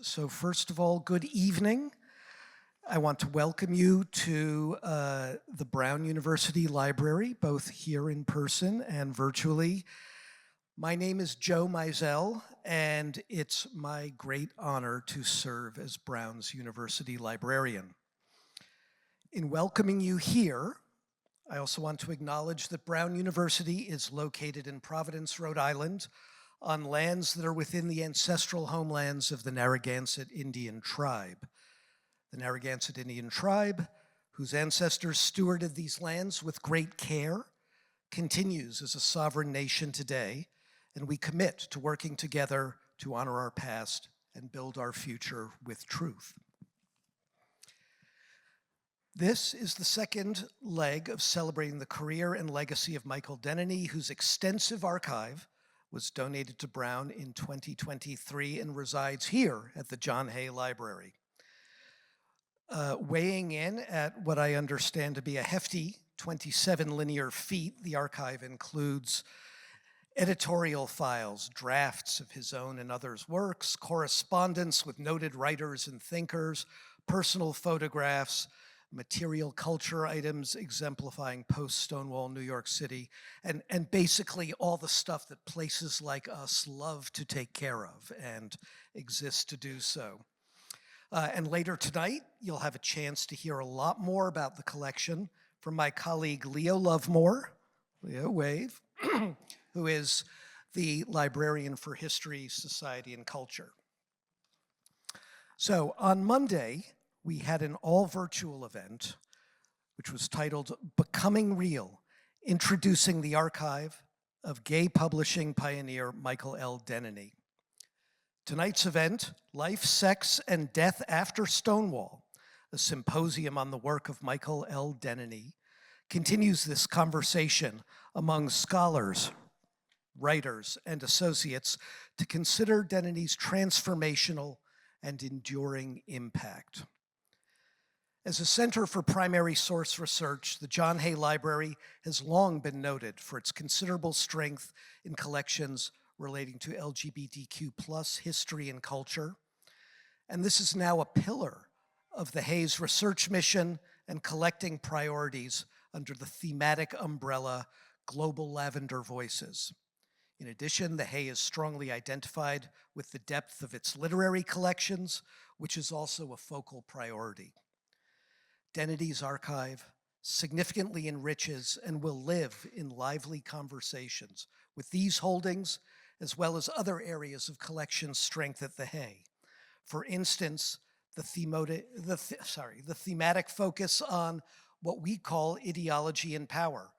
So first of all, good evening. I want to welcome you to the Brown University Library, both here in person and virtually. My name is Joe Mizell, and it's my great honor to serve as Brown's University Librarian. In welcoming you here, I also want to acknowledge that Brown University is located in Providence, Rhode Island, on lands that are within the ancestral homelands of the Narragansett Indian tribe. The Narragansett Indian tribe, whose ancestors stewarded these lands with great care, continues as a sovereign nation today, and we commit to working together to honor our past and build our future with truth. This is the second leg of celebrating the career and legacy of Michael Denneny, whose extensive archive was donated to Brown in 2023 and resides here at the John Hay Library. Weighing in at what I understand to be a hefty 27 linear feet, the archive includes editorial files, drafts of his own and others' works, correspondence with noted writers and thinkers, personal photographs, material culture items exemplifying post-Stonewall New York City, and basically all the stuff that places like us love to take care of and exist to do so. And later tonight, you'll have a chance to hear a lot more about the collection from my colleague Leo Lovemore, Leo wave, who is the librarian for History, Society, and Culture. So on Monday, we had an all-virtual event, which was titled Becoming Real, Introducing the Archive of Gay Publishing Pioneer Michael L. Denneny. Tonight's event, Life, Sex, and Death After Stonewall, a symposium on the work of Michael L. Denneny, continues this conversation among scholars, writers, and associates to consider Denneny's transformational and enduring impact. As a center for primary source research, the John Hay Library has long been noted for its considerable strength in collections relating to LGBTQ+ history and culture. And this is now a pillar of the Hay's research mission and collecting priorities under the thematic umbrella Global Lavender Voices. In addition, the Hay is strongly identified with the depth of its literary collections, which is also a focal priority. Denneny's archive significantly enriches and will live in lively conversations with these holdings, as well as other areas of collection strength at the Hay. For instance, the thematic focus on what we call ideology and power,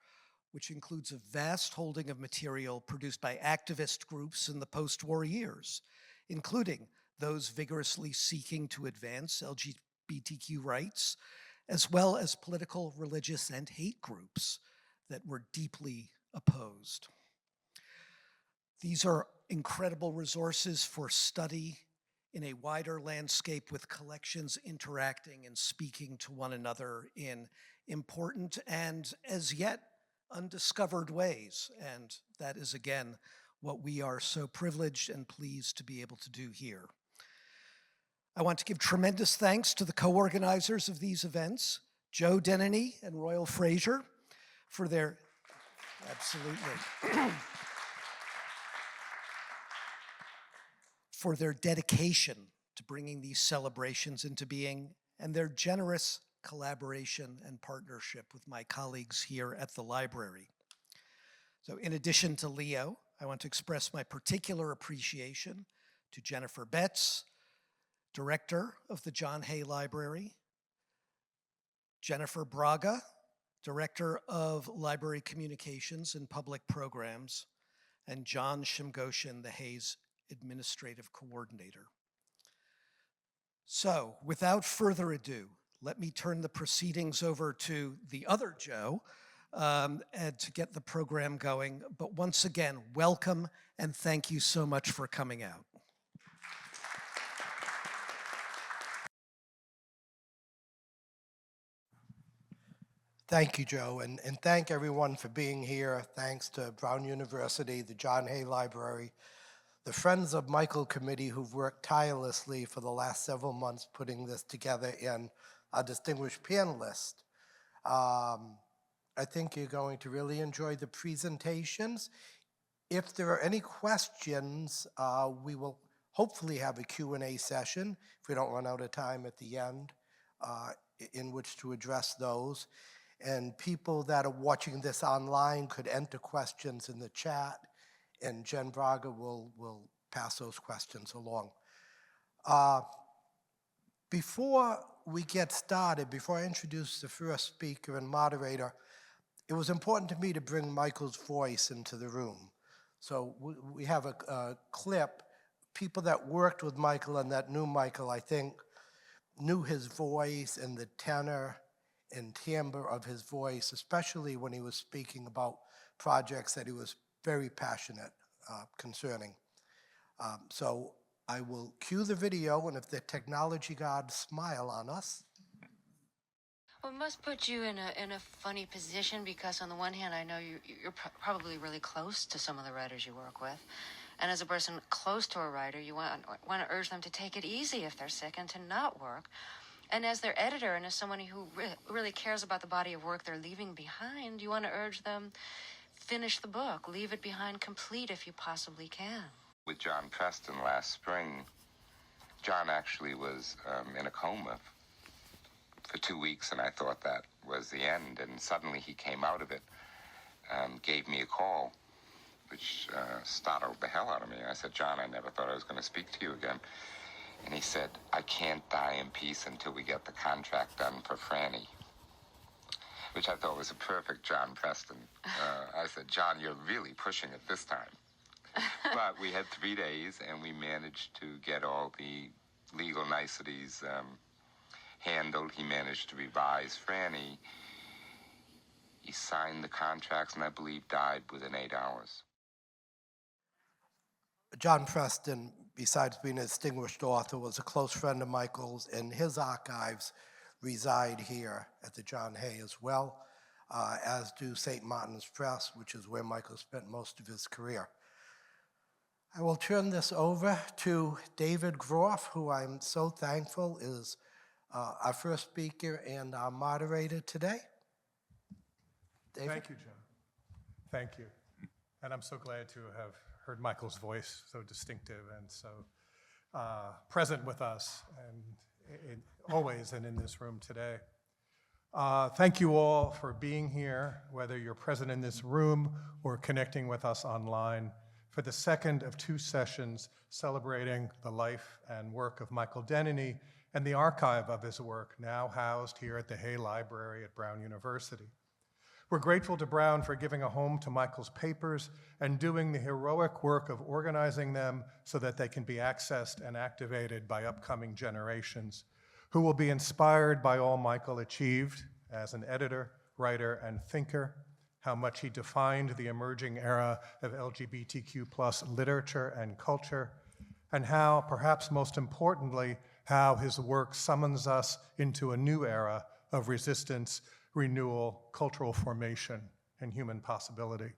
which includes a vast holding of material produced by activist groups in the post-war years, including those vigorously seeking to advance LGBTQ rights, as well as political, religious, and hate groups that were deeply opposed. These are incredible resources for study in a wider landscape with collections interacting and speaking to one another in important and as yet undiscovered ways. And that is, again, what we are so privileged and pleased to be able to do here. I want to give tremendous thanks to the co-organizers of these events, Joe Denneny and Royal Fraser, for their, for their dedication to bringing these celebrations into being and their generous collaboration and partnership with my colleagues here at the library. So in addition to Leo, I want to express my particular appreciation to Jennifer Betts, Director of the John Hay Library, Jennifer Braga, Director of Library Communications and Public Programs, and John Shimgoshin, the Hay's Administrative Coordinator. So, without further ado, let me turn the proceedings over to the other Joe and to get the program going. But once again, welcome and thank you so much for coming out. Thank you, Joe, and thank everyone for being here. Thanks to Brown University, the John Hay Library, the Friends of Michael Committee who've worked tirelessly for the last several months putting this together, and our distinguished panelists. I think you're going to really enjoy the presentations. If there are any questions, we will hopefully have a Q&A session, if we don't run out of time at the end, in which to address those. And people that are watching this online could enter questions in the chat, and Jen Braga will pass those questions along. Before we get started, before I introduce the first speaker and moderator, it was important to me to bring Michael's voice into the room. So we have a clip. People that worked with Michael and that knew Michael, I think, knew his voice and the tenor and timbre of his voice, especially when he was speaking about projects that he was very passionate concerning. So I will cue the video, and if the technology gods smile on us. Well, it must put you in a funny position, because on the one hand, I know you're probably really close to some of the writers you work with. And as a person close to a writer, you want to urge them to take it easy if they're sick and to not work. And as their editor and as someone who really cares about the body of work they're leaving behind, you want to urge them, finish the book, leave it behind complete if you possibly can. With John Preston last spring, John actually was in a coma for 2 weeks, and I thought that was the end. And suddenly he came out of it, gave me a call, which startled the hell out of me. I said, John, I never thought I was going to speak to you again. And he said, I can't die in peace until we get the contract done for Franny, which I thought was a perfect John Preston. I said, John, you're really pushing it this time. But we had 3 days, and we managed to get all the legal niceties handled. He managed to revise Franny. He signed the contracts, and I believe died within 8 hours. John Preston, besides being a distinguished author, was a close friend of Michael's, and his archives reside here at the John Hay as well, as do St. Martin's Press, which is where Michael spent most of his career. I will turn this over to David Groff, who I'm so thankful is our first speaker and our moderator today. David? Thank you, Joe. Thank you. And I'm so glad to have heard Michael's voice, so distinctive and so present with us, and always and in this room today. Thank you all for being here, whether you're present in this room or connecting with us online, for the second of 2 sessions celebrating the life and work of Michael Denneny and the archive of his work, now housed here at the Hay Library at Brown University. We're grateful to Brown for giving a home to Michael's papers and doing the heroic work of organizing them so that they can be accessed and activated by upcoming generations, who will be inspired by all Michael achieved as an editor, writer, and thinker, how much he defined the emerging era of LGBTQ+ literature and culture, and how, perhaps most importantly, how his work summons us into a new era of resistance, renewal, cultural formation, and human possibility.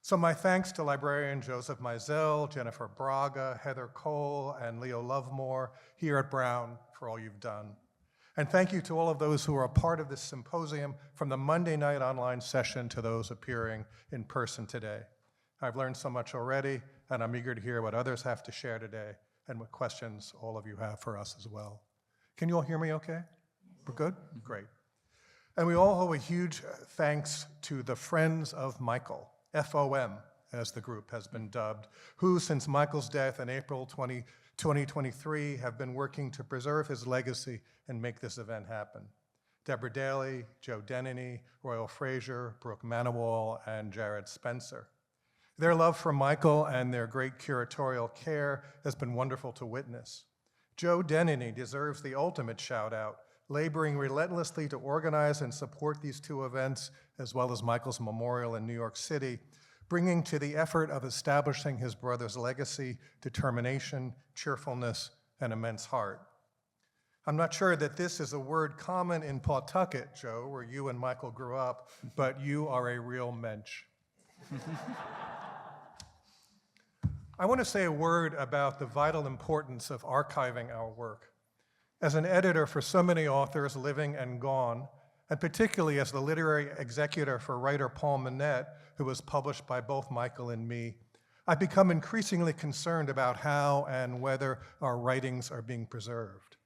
So my thanks to librarian Joseph Mizell, Jennifer Braga, Heather Cole, and Leo Lovemore here at Brown for all you've done. And thank you to all of those who are a part of this symposium, from the Monday night online session to those appearing in person today. I've learned so much already, and I'm eager to hear what others have to share today and what questions all of you have for us as well. Can you all hear me okay? We're good? Great. And we all owe a huge thanks to the Friends of Michael, FOM, as the group has been dubbed, who, since Michael's death in April 2023, have been working to preserve his legacy and make this event happen. Deborah Daly, Joe Denneny, Royal Fraser, Brooke Manawal, and Jared Spencer. Their love for Michael and their great curatorial care has been wonderful to witness. Joe Denneny deserves the ultimate shout out, laboring relentlessly to organize and support these 2 events, as well as Michael's memorial in New York City, bringing to the effort of establishing his brother's legacy determination, cheerfulness, and immense heart. I'm not sure that this is a word common in Pawtucket, Joe, where you and Michael grew up, but you are a real mensch. I want to say a word about the vital importance of archiving our work. As an editor for so many authors living and gone, and particularly as the literary executor for writer Paul Manette, who was published by both Michael and me, I've become increasingly concerned about how and whether our writings are being preserved.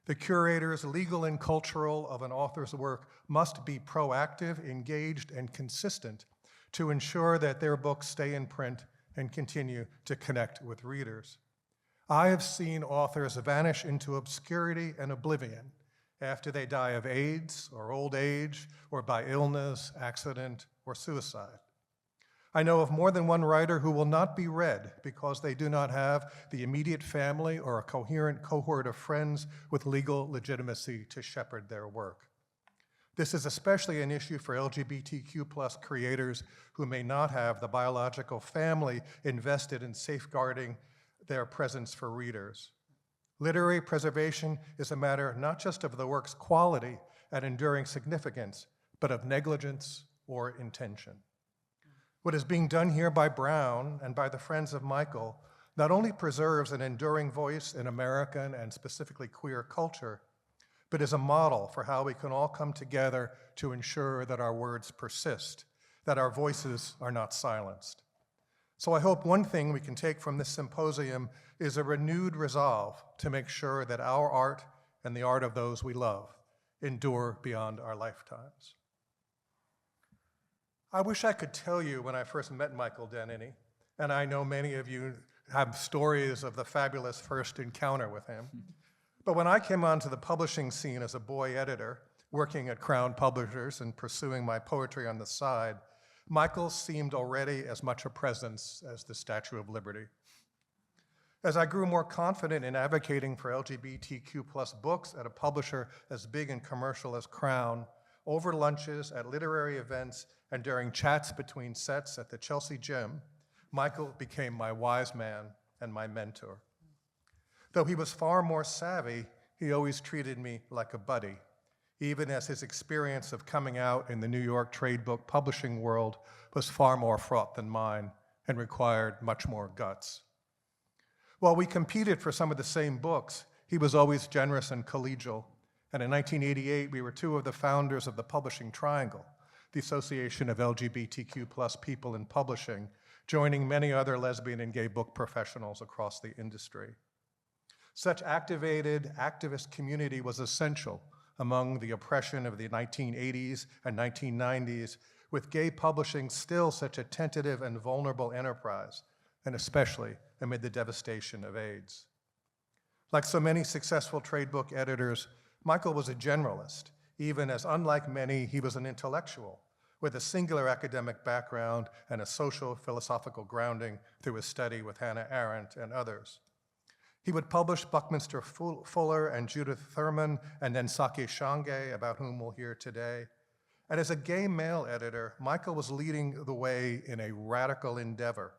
The curators, legal and cultural, of an author's work must be proactive, engaged, and consistent to ensure that their books stay in print and continue to connect with readers. I have seen authors vanish into obscurity and oblivion after they die of AIDS or old age or by illness, accident, or suicide. I know of more than one writer who will not be read because they do not have the immediate family or a coherent cohort of friends with legal legitimacy to shepherd their work. This is especially an issue for LGBTQ+ creators who may not have the biological family invested in safeguarding their presence for readers. Literary preservation is a matter not just of the work's quality and enduring significance, but of negligence or intention. What is being done here by Brown and by the Friends of Michael not only preserves an enduring voice in American and specifically queer culture, but is a model for how we can all come together to ensure that our words persist, that our voices are not silenced. So I hope one thing we can take from this symposium is a renewed resolve to make sure that our art and the art of those we love endure beyond our lifetimes. I wish I could tell you when I first met Michael Denneny, and I know many of you have stories of the fabulous first encounter with him, but when I came onto the publishing scene as a boy editor, working at Crown Publishers and pursuing my poetry on the side, Michael seemed already as much a presence as the Statue of Liberty. As I grew more confident in advocating for LGBTQ+ books at a publisher as big and commercial as Crown, over lunches, at literary events, and during chats between sets at the Chelsea Gym, Michael became my wise man and my mentor. Though he was far more savvy, he always treated me like a buddy, even as his experience of coming out in the New York trade book publishing world was far more fraught than mine and required much more guts. While we competed for some of the same books, he was always generous and collegial, and in 1988 we were two of the founders of the Publishing Triangle, the association of LGBTQ+ people in publishing, joining many other lesbian and gay book professionals across the industry. Such activated, activist community was essential among the oppression of the 1980s and 1990s, with gay publishing still such a tentative and vulnerable enterprise, and especially amid the devastation of AIDS. Like so many successful trade book editors, Michael was a generalist, even as, unlike many, he was an intellectual, with a singular academic background and a social philosophical grounding through his study with Hannah Arendt and others. He would publish Buckminster Fuller and Judith Thurman and Ntozake Shange, about whom we'll hear today. And as a gay male editor, Michael was leading the way in a radical endeavor,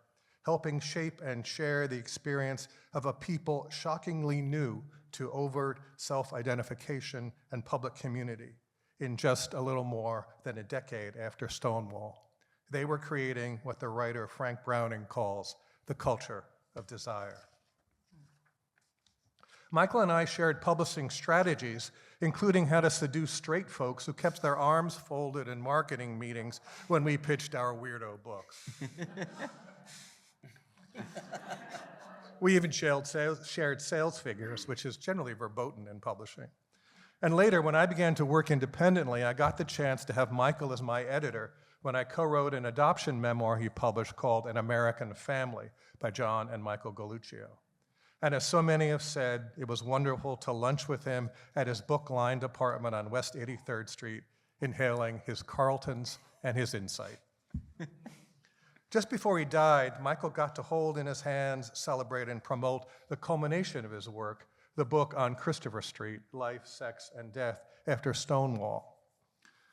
helping shape and share the experience of a people shockingly new to overt self-identification and public community in just a little more than a decade after Stonewall. They were creating what the writer Frank Browning calls the culture of desire. Michael and I shared publishing strategies, including how to seduce straight folks who kept their arms folded in marketing meetings when we pitched our weirdo books. We even shared sales figures, which is generally verboten in publishing. And later, when I began to work independently, I got the chance to have Michael as my editor when I co-wrote an adoption memoir he published called An American Family by John and Michael Galluccio. And as so many have said, it was wonderful to lunch with him at his book-lined apartment on West 83rd Street, inhaling his Carltons and his insight. Just before he died, Michael got to hold in his hands, celebrate, and promote the culmination of his work, the book on Christopher Street, Life, Sex, and Death After Stonewall.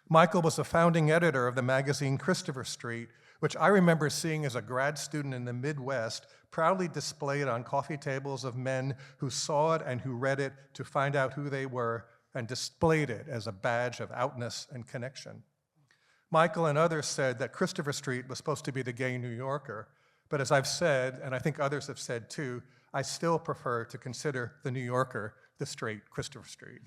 Michael was a founding editor of the magazine Christopher Street, which I remember seeing as a grad student in the Midwest, proudly displayed on coffee tables of men who saw it and who read it to find out who they were, and displayed it as a badge of outness and connection. Michael and others said that Christopher Street was supposed to be the gay New Yorker, But as I've said, and I think others have said too, I still prefer to consider The New Yorker the straight Christopher Street.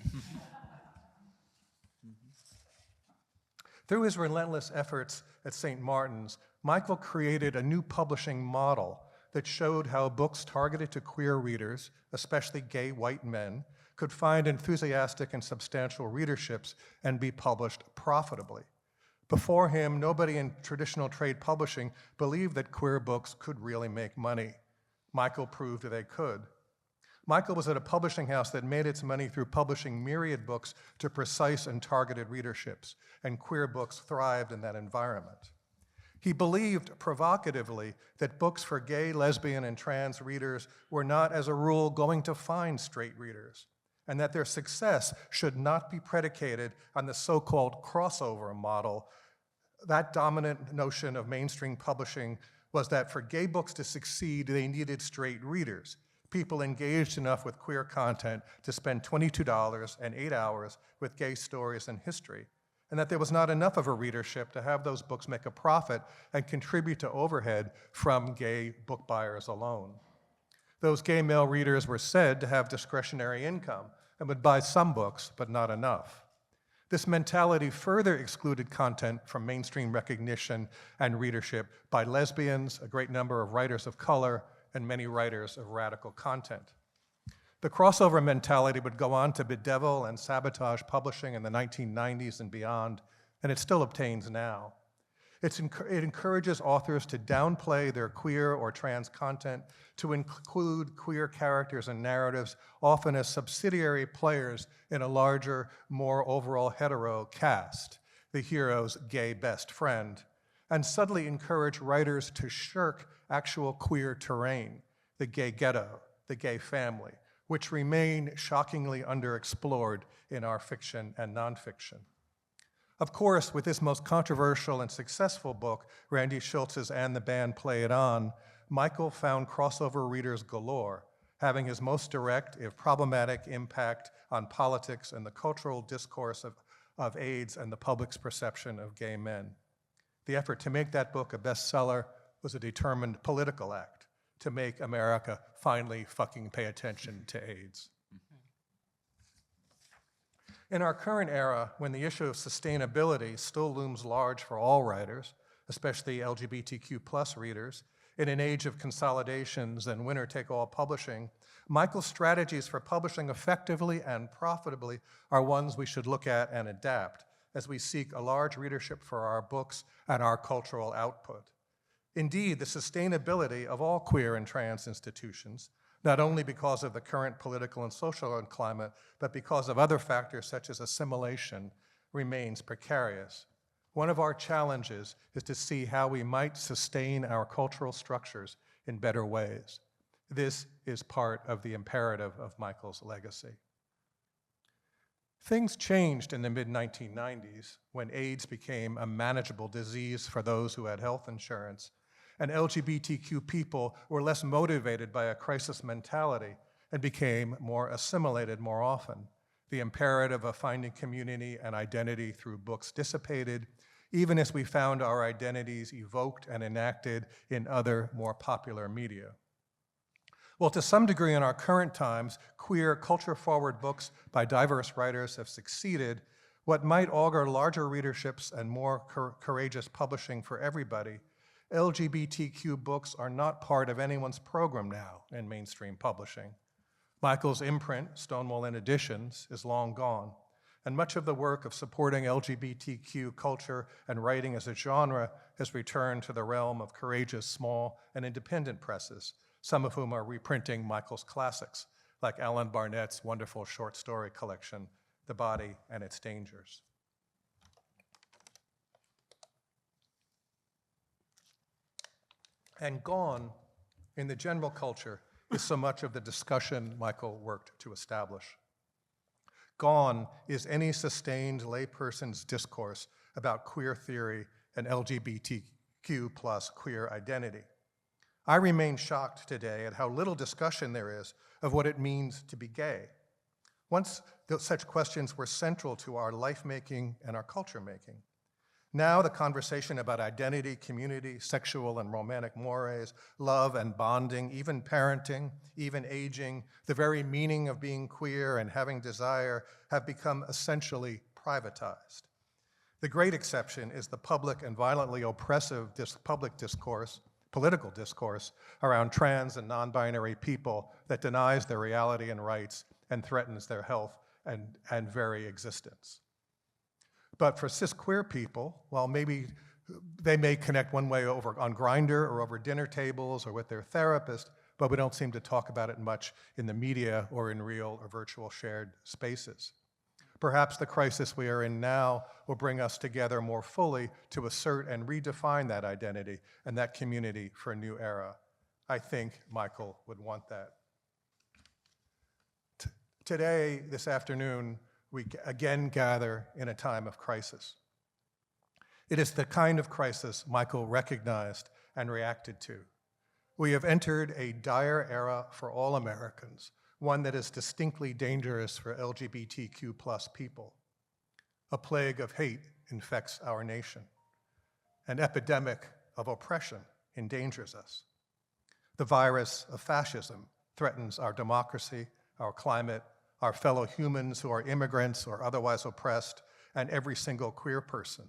Through his relentless efforts at St. Martin's, Michael created a new publishing model that showed how books targeted to queer readers, especially gay white men, could find enthusiastic and substantial readerships and be published profitably. Before him, nobody in traditional trade publishing believed that queer books could really make money. Michael proved they could. Michael was at a publishing house that made its money through publishing myriad books to precise and targeted readerships, and queer books thrived in that environment. He believed provocatively that books for gay, lesbian, and trans readers were not, as a rule, going to find straight readers, and that their success should not be predicated on the so-called crossover model. That dominant notion of mainstream publishing was that for gay books to succeed, they needed straight readers, people engaged enough with queer content to spend $22 and 8 hours with gay stories and history, and that there was not enough of a readership to have those books make a profit and contribute to overhead from gay book buyers alone. Those gay male readers were said to have discretionary income and would buy some books, but not enough. This mentality further excluded content from mainstream recognition and readership by lesbians, a great number of writers of color, and many writers of radical content. The crossover mentality would go on to bedevil and sabotage publishing in the 1990s and beyond, and it still obtains now. It encourages authors to downplay their queer or trans content, to include queer characters and narratives, often as subsidiary players in a larger, more overall hetero cast, the hero's gay best friend, and subtly encourage writers to shirk actual queer terrain, the gay ghetto, the gay family, which remain shockingly underexplored in our fiction and nonfiction. Of course, with this most controversial and successful book, Randy Schultz's And the Band Play It On, Michael found crossover readers galore, having his most direct, if problematic, impact on politics and the cultural discourse of AIDS and the public's perception of gay men. The effort to make that book a bestseller was a determined political act to make America finally fucking pay attention to AIDS. In our current era, when the issue of sustainability still looms large for all writers, especially LGBTQ+ readers, in an age of consolidations and winner-take-all publishing, Michael's strategies for publishing effectively and profitably are ones we should look at and adapt as we seek a large readership for our books and our cultural output. Indeed, the sustainability of all queer and trans institutions, not only because of the current political and social climate, but because of other factors such as assimilation, remains precarious. One of our challenges is to see how we might sustain our cultural structures in better ways. This is part of the imperative of Michael's legacy. Things changed in the mid-1990s when AIDS became a manageable disease for those who had health insurance, and LGBTQ people were less motivated by a crisis mentality and became more assimilated more often. The imperative of finding community and identity through books dissipated, even as we found our identities evoked and enacted in other, more popular media. Well, to some degree in our current times, queer, culture-forward books by diverse writers have succeeded. What might augur larger readerships and more courageous publishing for everybody, LGBTQ books are not part of anyone's program now in mainstream publishing. Michael's imprint, Stonewall in Editions, is long gone, and much of the work of supporting LGBTQ culture and writing as a genre has returned to the realm of courageous, small, and independent presses, some of whom are reprinting Michael's classics, like Alan Barnett's wonderful short story collection, The Body and Its Dangers. And gone, in the general culture, is so much of the discussion Michael worked to establish. Gone is any sustained layperson's discourse about queer theory and LGBTQ+ queer identity. I remain shocked today at how little discussion there is of what it means to be gay. Once such questions were central to our life-making and our culture-making. Now the conversation about identity, community, sexual and romantic mores, love and bonding, even parenting, even aging, the very meaning of being queer and having desire have become essentially privatized. The great exception is the public and violently oppressive public discourse, political discourse around trans and non-binary people that denies their reality and rights and threatens their health and very existence. But for cis queer people, while maybe they may connect one way over on Grindr or over dinner tables or with their therapist, but we don't seem to talk about it much in the media or in real or virtual shared spaces. Perhaps the crisis we are in now will bring us together more fully to assert and redefine that identity and that community for a new era. I think Michael would want that. Today, this afternoon, we again gather in a time of crisis. It is the kind of crisis Michael recognized and reacted to. We have entered a dire era for all Americans, one that is distinctly dangerous for LGBTQ+ people. A plague of hate infects our nation. An epidemic of oppression endangers us. The virus of fascism threatens our democracy, our climate, our fellow humans who are immigrants or otherwise oppressed, and every single queer person,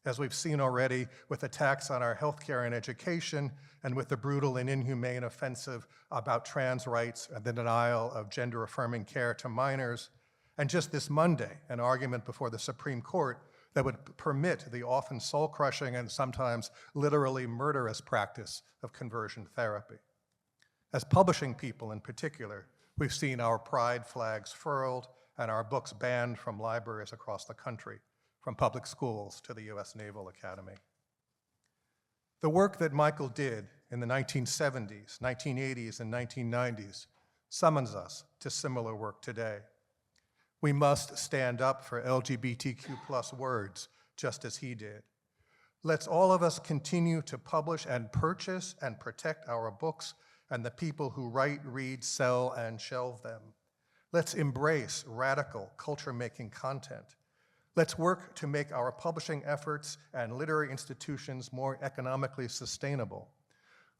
as we've seen already with attacks on our healthcare and education, and with the brutal and inhumane offensive about trans rights and the denial of gender-affirming care to minors, and just this Monday, an argument before the Supreme Court that would permit the often soul-crushing and sometimes literally murderous practice of conversion therapy. As publishing people in particular, we've seen our pride flags furled and our books banned from libraries across the country, from public schools to the U.S. Naval Academy. The work that Michael did in the 1970s, 1980s, and 1990s summons us to similar work today. We must stand up for LGBTQ+ words, just as he did. Let's all of us continue to publish and purchase and protect our books and the people who write, read, sell, and shelve them. Let's embrace radical culture-making content. Let's work to make our publishing efforts and literary institutions more economically sustainable.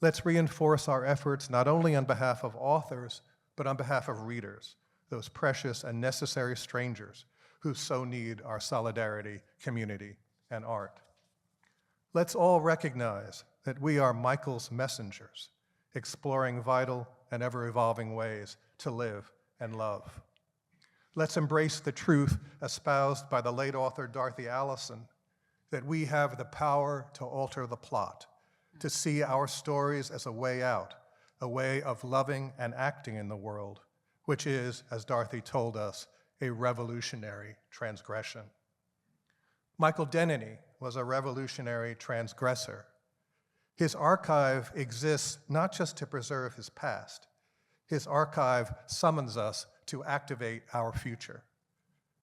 Let's reinforce our efforts not only on behalf of authors, but on behalf of readers, those precious and necessary strangers who so need our solidarity, community, and art. Let's all recognize that we are Michael's messengers, exploring vital and ever-evolving ways to live and love. Let's embrace the truth espoused by the late author Dorothy Allison, that we have the power to alter the plot, to see our stories as a way out, a way of loving and acting in the world, which is, as Dorothy told us, a revolutionary transgression. Michael Denneny was a revolutionary transgressor. His archive exists not just to preserve his past. His archive summons us to activate our future.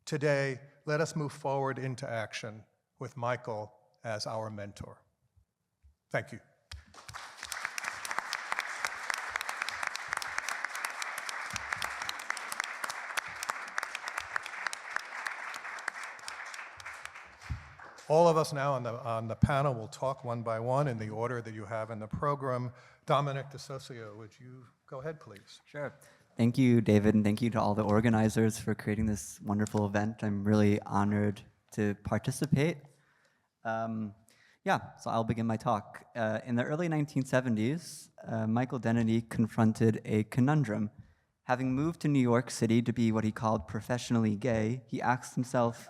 Today, let us move forward into action with Michael as our mentor. Thank you. All of us now on the panel will talk one by one in the order that you have in the program. Domenic DeSocio, would you go ahead, please? Sure. Thank you, David, and thank you to all the organizers for creating this wonderful event. I'm really honored to participate. So I'll begin my talk. In the early 1970s, Michael Denneny confronted a conundrum. Having moved to New York City to be what he called professionally gay, he asked himself,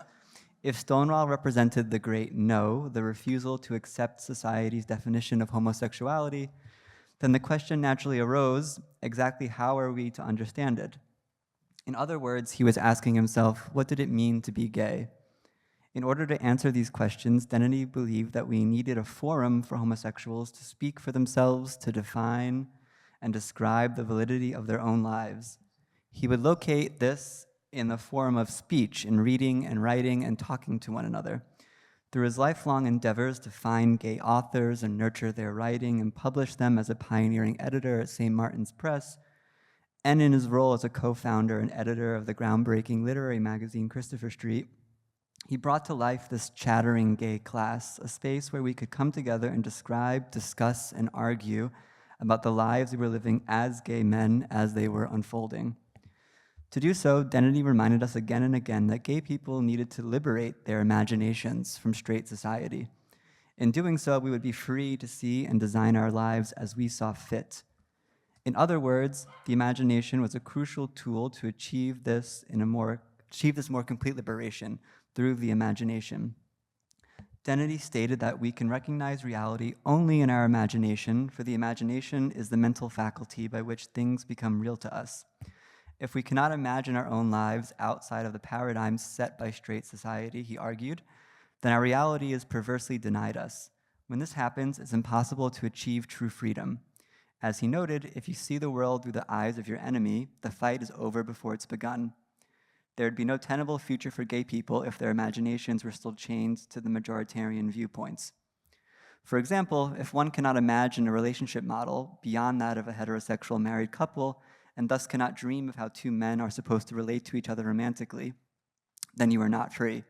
if Stonewall represented the great no, the refusal to accept society's definition of homosexuality, then the question naturally arose, exactly how are we to understand it? In other words, he was asking himself, what did it mean to be gay? In order to answer these questions, Denneny believed that we needed a forum for homosexuals to speak for themselves, to define and describe the validity of their own lives. He would locate this in the form of speech, in reading and writing and talking to one another. Through his lifelong endeavors to find gay authors and nurture their writing and publish them as a pioneering editor at St. Martin's Press, and in his role as a co-founder and editor of the groundbreaking literary magazine Christopher Street, He brought to life this chattering gay class, a space where we could come together and describe, discuss, and argue about the lives we were living as gay men as they were unfolding. To do so, Denneny reminded us again and again that gay people needed to liberate their imaginations from straight society. In doing so, we would be free to see and design our lives as we saw fit. In other words, the imagination was a crucial tool to achieve this more complete liberation through the imagination. Denneny stated that we can recognize reality only in our imagination, for the imagination is the mental faculty by which things become real to us. If we cannot imagine our own lives outside of the paradigms set by straight society, he argued, then our reality is perversely denied us. When this happens, it's impossible to achieve true freedom. As he noted, if you see the world through the eyes of your enemy, the fight is over before it's begun. There would be no tenable future for gay people if their imaginations were still chained to the majoritarian viewpoints. For example, if one cannot imagine a relationship model beyond that of a heterosexual married couple, and thus cannot dream of how two men are supposed to relate to each other romantically, then you are not free.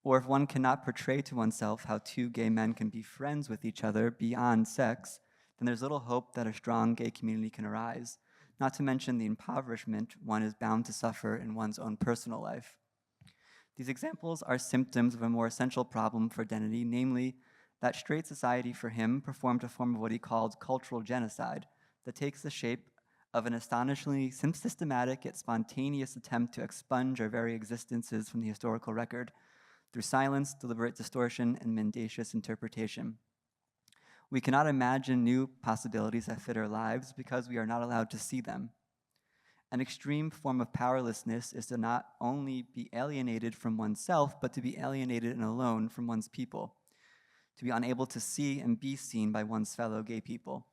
Or if one cannot portray to oneself how two gay men can be friends with each other beyond sex, then there's little hope that a strong gay community can arise, not to mention the impoverishment one is bound to suffer in one's own personal life. These examples are symptoms of a more essential problem for Denneny, namely that straight society for him performed a form of what he called cultural genocide that takes the shape of an astonishingly systematic yet spontaneous attempt to expunge our very existences from the historical record through silence, deliberate distortion, and mendacious interpretation. We cannot imagine new possibilities that fit our lives because we are not allowed to see them. An extreme form of powerlessness is to not only be alienated from oneself, but to be alienated and alone from one's people, to be unable to see and be seen by one's fellow gay people.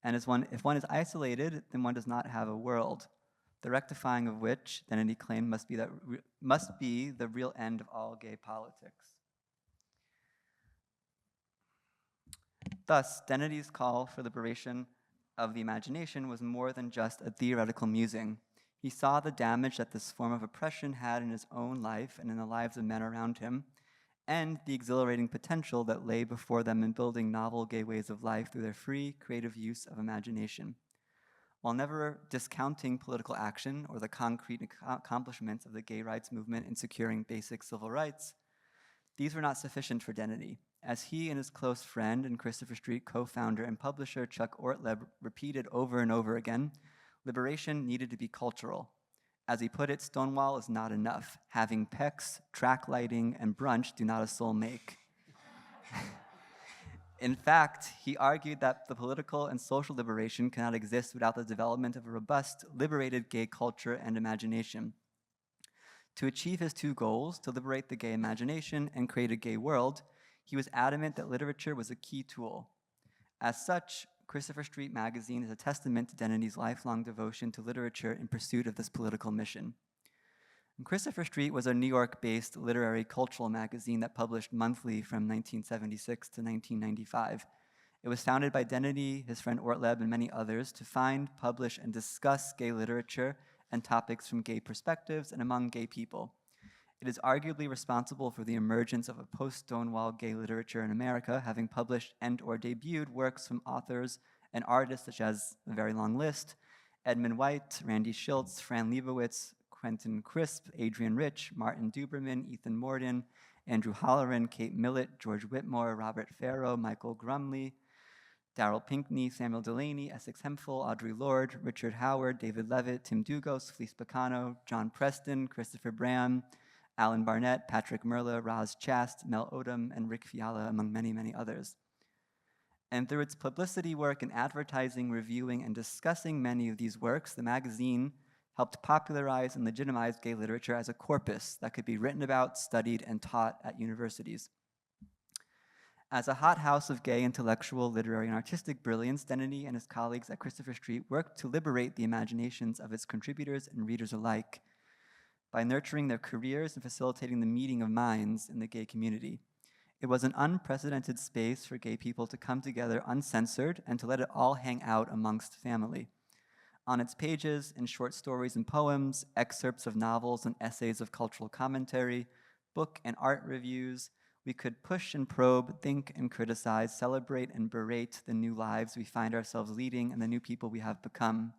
And if one is isolated, then one does not have a world, the rectifying of which, Denneny claimed, must be the real end of all gay politics. Thus, Denneny's call for liberation of the imagination was more than just a theoretical musing. He saw the damage that this form of oppression had in his own life and in the lives of men around him, and the exhilarating potential that lay before them in building novel gay ways of life through their free, creative use of imagination. While never discounting political action or the concrete accomplishments of the gay rights movement in securing basic civil rights, these were not sufficient for Denneny. As he and his close friend and Christopher Street co-founder and publisher Chuck Ortleb repeated over and over again, liberation needed to be cultural. As he put it, Stonewall is not enough. Having pecs, track lighting, and brunch do not a soul make. In fact, he argued that the political and social liberation cannot exist without the development of a robust, liberated gay culture and imagination. To achieve his two goals, to liberate the gay imagination and create a gay world, he was adamant that literature was a key tool. As such, Christopher Street magazine is a testament to Denneny's lifelong devotion to literature in pursuit of this political mission. And Christopher Street was a New York-based literary cultural magazine that published monthly from 1976 to 1995. It was founded by Denneny, his friend Ortleb, and many others to find, publish, and discuss gay literature and topics from gay perspectives and among gay people. It is arguably responsible for the emergence of a post-Stonewall gay literature in America, having published and/or debuted works from authors and artists such as, a very long list, Edmund White, Randy Schiltz, Fran Lebowitz, Quentin Crisp, Adrian Rich, Martin Duberman, Ethan Morden, Andrew Holleran, Kate Millett, George Whitmore, Robert Farrow, Michael Grumley, Darrell Pinkney, Samuel Delaney, Essex Hemphill, Audre Lorde, Richard Howard, David Levitt, Tim Dugos, Felice Picano, John Preston, Christopher Bram, Alan Barnett, Patrick Merla, Roz Chast, Mel Odom, and Rick Fiala, among many, many others. And through its publicity work in advertising, reviewing, and discussing many of these works, the magazine helped popularize and legitimize gay literature as a corpus that could be written about, studied, and taught at universities. As a hothouse of gay intellectual, literary, and artistic brilliance, Denneny and his colleagues at Christopher Street worked to liberate the imaginations of its contributors and readers alike by nurturing their careers and facilitating the meeting of minds in the gay community. It was an unprecedented space for gay people to come together uncensored and to let it all hang out amongst family. On its pages, in short stories and poems, excerpts of novels and essays of cultural commentary, book and art reviews. We could push and probe, think and criticize, celebrate and berate the new lives we find ourselves leading and the new people we have become.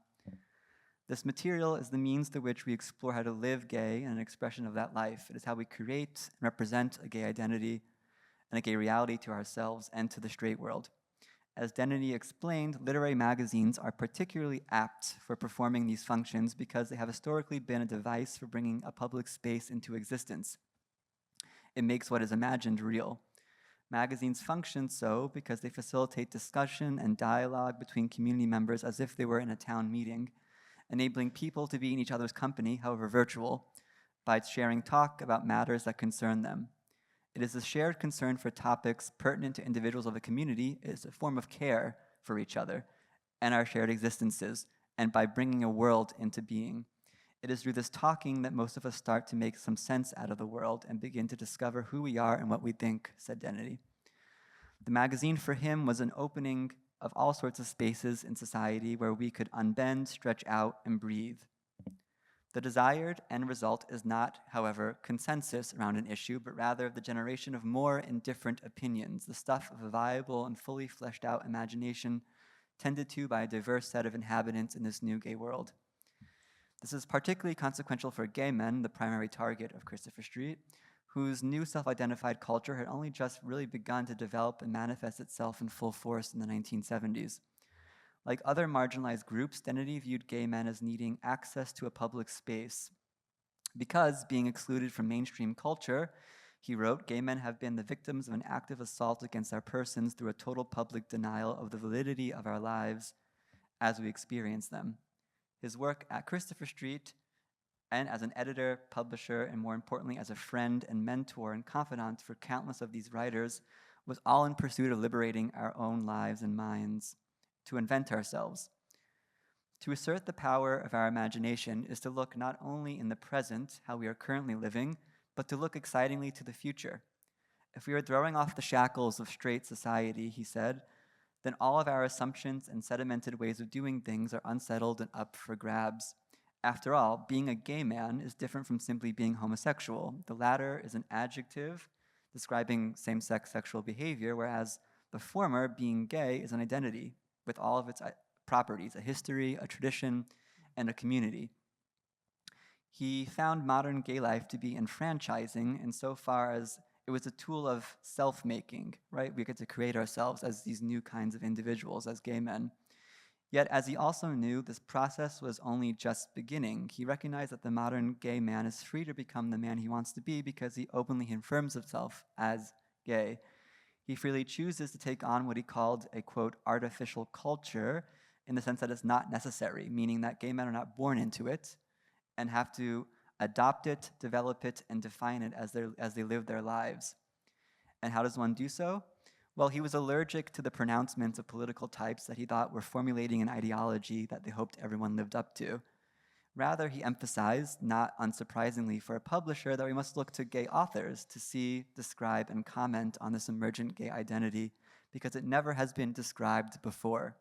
This material is the means through which we explore how to live gay and an expression of that life. It is how we create and represent a gay identity and a gay reality to ourselves and to the straight world. As Denneny explained, literary magazines are particularly apt for performing these functions because they have historically been a device for bringing a public space into existence. It makes what is imagined real. Magazines function so because they facilitate discussion and dialogue between community members as if they were in a town meeting, enabling people to be in each other's company, however virtual, by sharing talk about matters that concern them. It is a shared concern for topics pertinent to individuals of a community. It is a form of care for each other and our shared existences, and by bringing a world into being. It is through this talking that most of us start to make some sense out of the world and begin to discover who we are and what we think, said Denneny. The magazine for him was an opening of all sorts of spaces in society where we could unbend, stretch out, and breathe. The desired end result is not, however, consensus around an issue, but rather the generation of more and different opinions, the stuff of a viable and fully fleshed out imagination tended to by a diverse set of inhabitants in this new gay world. This is particularly consequential for gay men, the primary target of Christopher Street, whose new self-identified culture had only just really begun to develop and manifest itself in full force in the 1970s. Like other marginalized groups, Denneny viewed gay men as needing access to a public space. Because, being excluded from mainstream culture, he wrote, gay men have been the victims of an active assault against our persons through a total public denial of the validity of our lives as we experience them. His work at Christopher Street, and as an editor, publisher, and more importantly, as a friend and mentor and confidant for countless of these writers, was all in pursuit of liberating our own lives and minds, to invent ourselves. To assert the power of our imagination is to look not only in the present, how we are currently living, but to look excitingly to the future. If we are throwing off the shackles of straight society, he said, then all of our assumptions and sedimented ways of doing things are unsettled and up for grabs. After all, being a gay man is different from simply being homosexual. The latter is an adjective describing same-sex sexual behavior, whereas the former, being gay, is an identity with all of its properties, a history, a tradition, and a community. He found modern gay life to be enfranchising insofar as it was a tool of self-making, right? We get to create ourselves as these new kinds of individuals, as gay men. Yet, as he also knew, this process was only just beginning. He recognized that the modern gay man is free to become the man he wants to be because he openly affirms himself as gay. He freely chooses to take on what he called a, quote, artificial culture, in the sense that it's not necessary, meaning that gay men are not born into it and have to adopt it, develop it, and define it as they live their lives. And how does one do so? Well, he was allergic to the pronouncements of political types that he thought were formulating an ideology that they hoped everyone lived up to. Rather, he emphasized, not unsurprisingly for a publisher, that we must look to gay authors to see, describe, and comment on this emergent gay identity because it never has been described before.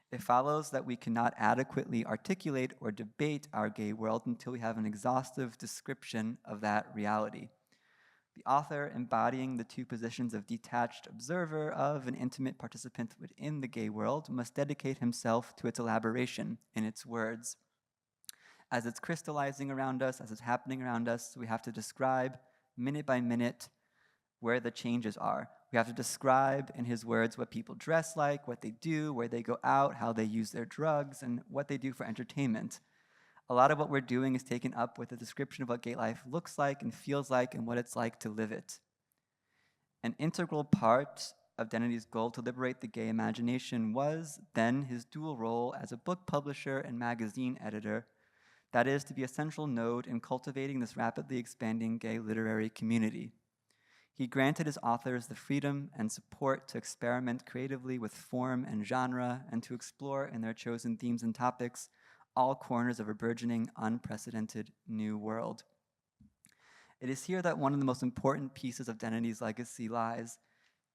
It follows that we cannot adequately articulate or debate our gay world until we have an exhaustive description of that reality. The author, embodying the two positions of detached observer of an intimate participant within the gay world, must dedicate himself to its elaboration in its words. As it's crystallizing around us, as it's happening around us, we have to describe minute by minute where the changes are. We have to describe, in his words, what people dress like, what they do, where they go out, how they use their drugs, and what they do for entertainment. A lot of what we're doing is taken up with a description of what gay life looks like and feels like and what it's like to live it. An integral part of Denneny's goal to liberate the gay imagination was, then, his dual role as a book publisher and magazine editor, that is, to be a central node in cultivating this rapidly expanding gay literary community. He granted his authors the freedom and support to experiment creatively with form and genre and to explore in their chosen themes and topics all corners of a burgeoning, unprecedented new world. It is here that one of the most important pieces of Denneny's legacy lies.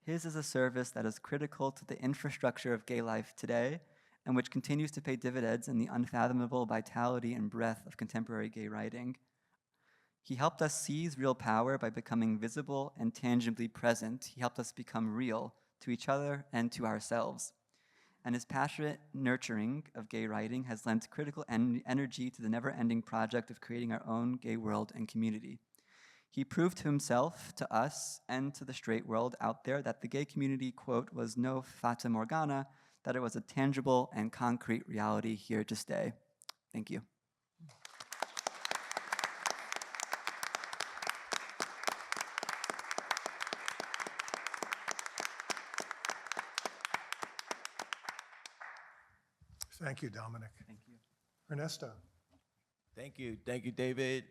His is a service that is critical to the infrastructure of gay life today and which continues to pay dividends in the unfathomable vitality and breadth of contemporary gay writing. He helped us seize real power by becoming visible and tangibly present. He helped us become real to each other and to ourselves. And his passionate nurturing of gay writing has lent critical energy to the never-ending project of creating our own gay world and community. He proved to himself, to us, and to the straight world out there that the gay community, quote, was no fata morgana, that it was a tangible and concrete reality here to stay. Thank you. Thank you, Dominic. Thank you. Ernesto. Thank you, David.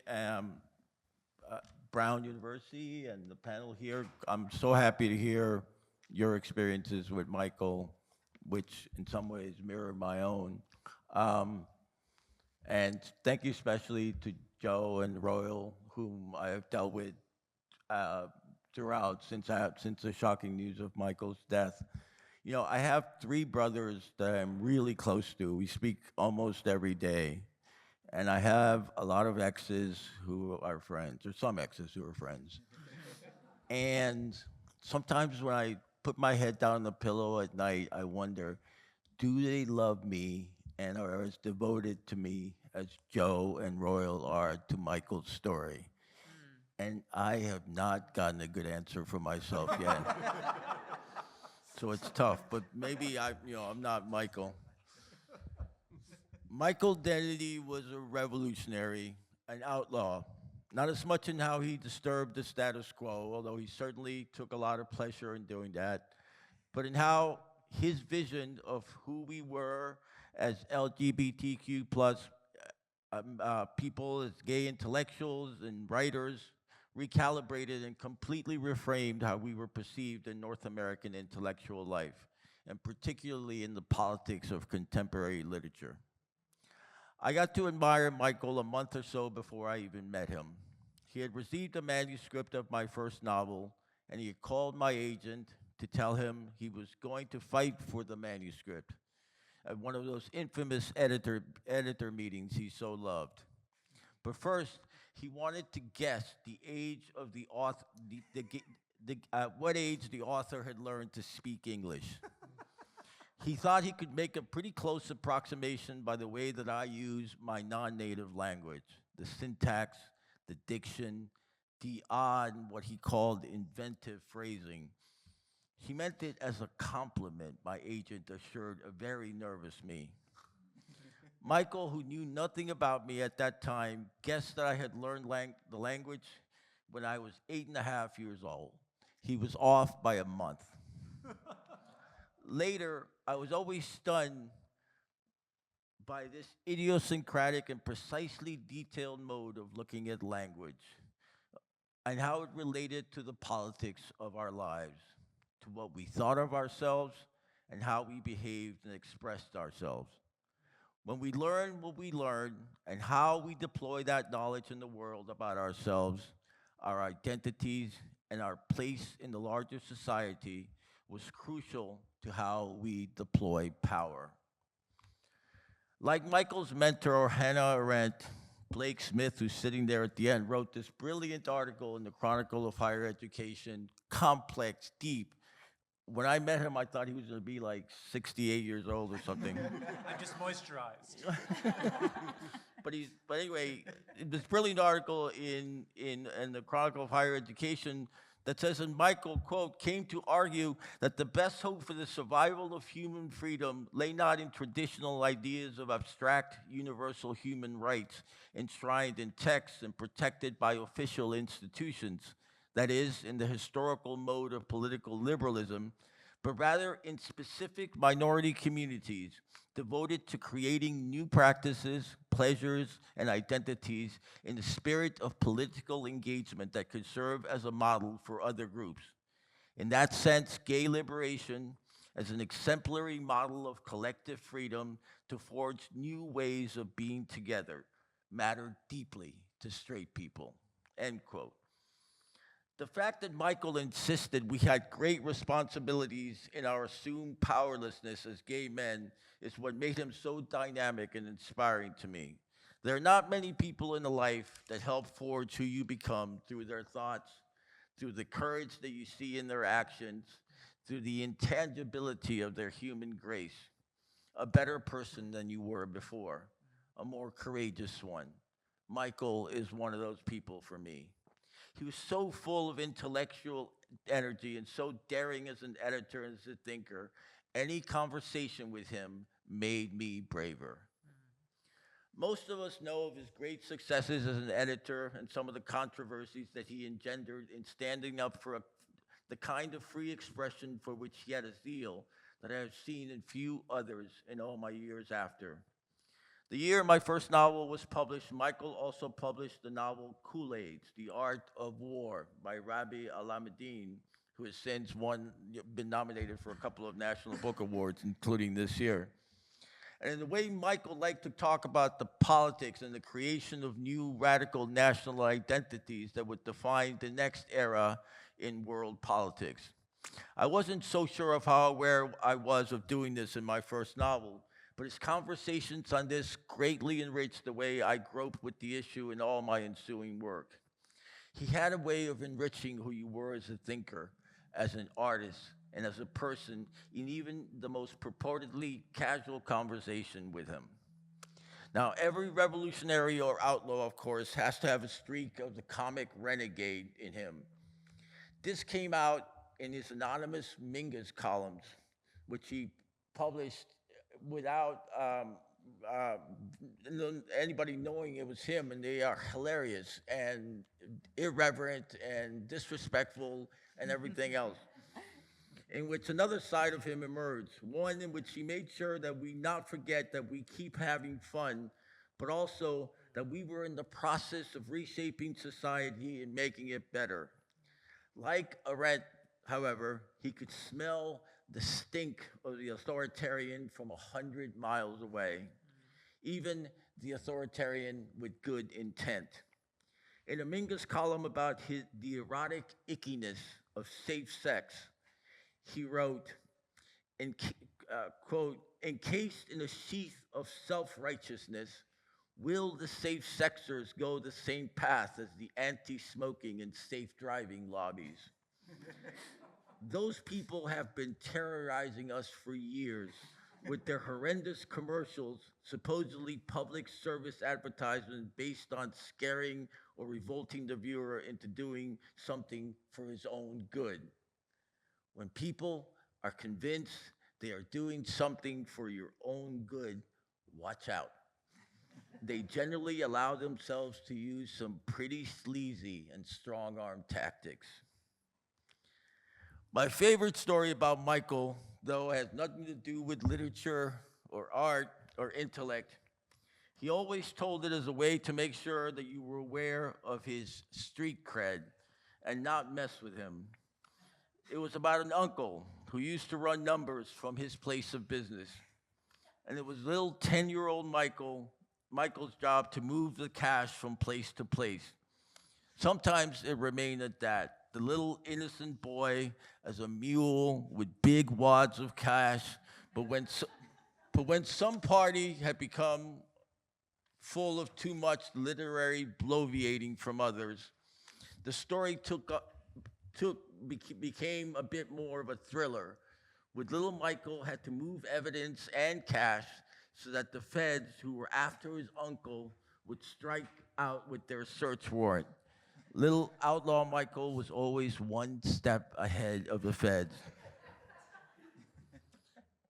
Brown University and the panel here. I'm so happy to hear your experiences with Michael, which in some ways mirror my own. And thank you especially to Joe and Royal, whom I have dealt with throughout since the shocking news of Michael's death. You know, I have 3 brothers that I'm really close to. We speak almost every day. And I have a lot of exes who are friends, or some exes who are friends. And sometimes when I put my head down on the pillow at night, I wonder, do they love me and are as devoted to me as Joe and Royal are to Michael's story? And I have not gotten a good answer for myself yet. So it's tough, but maybe I'm not Michael. Michael Denneny was a revolutionary, an outlaw, not as much in how he disturbed the status quo, although he certainly took a lot of pleasure in doing that, but in how his vision of who we were as LGBTQ plus people, as gay intellectuals and writers, recalibrated and completely reframed how we were perceived in North American intellectual life, and particularly in the politics of contemporary literature. I got to admire Michael a month or so before I even met him. He had received a manuscript of my first novel, and he had called my agent to tell him he was going to fight for the manuscript at one of those infamous editor meetings he so loved. But first, he wanted to guess the age of the author, what age the author had learned to speak English. He thought he could make a pretty close approximation by the way that I use my non-native language, the syntax, the diction, the odd, what he called inventive phrasing. He meant it as a compliment, my agent assured a very nervous me. Michael, who knew nothing about me at that time, guessed that I had learned the language when I was 8.5 years old. He was off by a month. Later, I was always stunned by this idiosyncratic and precisely detailed mode of looking at language and how it related to the politics of our lives, to what we thought of ourselves and how we behaved and expressed ourselves. When we learn what we learn and how we deploy that knowledge in the world about ourselves, our identities, and our place in the larger society was crucial to how we deploy power. Like Michael's mentor, Hannah Arendt, Blake Smith, who's sitting there at the end, wrote this brilliant article in the Chronicle of Higher Education, complex, deep. When I met him, I thought he was going to be like 68 years old or something. I'm just moisturized. But anyway, this brilliant article in the Chronicle of Higher Education that says, and Michael, quote, came to argue that the best hope for the survival of human freedom lay not in traditional ideas of abstract universal human rights enshrined in texts and protected by official institutions, that is, in the historical mode of political liberalism, but rather in specific minority communities devoted to creating new practices, pleasures, and identities in the spirit of political engagement that could serve as a model for other groups. In that sense, gay liberation, as an exemplary model of collective freedom to forge new ways of being together, mattered deeply to straight people, end quote. The fact that Michael insisted we had great responsibilities in our assumed powerlessness as gay men is what made him so dynamic and inspiring to me. There are not many people in the life that help forge who you become through their thoughts, through the courage that you see in their actions, through the intangibility of their human grace. A better person than you were before, a more courageous one. Michael is one of those people for me. He was so full of intellectual energy and so daring as an editor and as a thinker. Any conversation with him made me braver. Most of us know of his great successes as an editor and some of the controversies that he engendered in standing up for the kind of free expression for which he had a zeal that I have seen in few others in all my years after. The year my first novel was published, Michael also published the novel Kool-Aids, The Art of War by Rabi Alameddin, who has since been nominated for a couple of National Book Awards, including this year. And in the way Michael liked to talk about the politics and the creation of new radical national identities that would define the next era in world politics. I wasn't so sure of how aware I was of doing this in my first novel, but his conversations on this greatly enriched the way I groped with the issue in all my ensuing work. He had a way of enriching who you were as a thinker, as an artist, and as a person in even the most purportedly casual conversation with him. Now, every revolutionary or outlaw, of course, has to have a streak of the comic renegade in him. This came out in his anonymous Mingus columns, which he published without anybody knowing it was him, and they are hilarious and irreverent and disrespectful and everything else, in which another side of him emerged, one in which he made sure that we not forget that we keep having fun, but also that we were in the process of reshaping society and making it better. Like Arendt, however, he could smell the stink of the authoritarian from 100 miles away, even the authoritarian with good intent. In a Mingus column about the erotic ickiness of safe sex, he wrote, quote, encased in a sheath of self-righteousness, will the safe sexers go the same path as the anti-smoking and safe driving lobbies? Those people have been terrorizing us for years with their horrendous commercials, supposedly public service advertisements based on scaring or revolting the viewer into doing something for his own good. When people are convinced they are doing something for your own good, watch out. They generally allow themselves to use some pretty sleazy and strong-arm tactics. My favorite story about Michael, though, has nothing to do with literature or art or intellect. He always told it as a way to make sure that you were aware of his street cred and not mess with him. It was about an uncle who used to run numbers from his place of business. And it was little 10-year-old Michael's job to move the cash from place to place. Sometimes it remained at that. The little innocent boy as a mule with big wads of cash, but when some party had become full of too much literary bloviating from others, the story became a bit more of a thriller, with little Michael had to move evidence and cash so that the feds who were after his uncle would strike out with their search warrant. Little outlaw Michael was always one step ahead of the feds.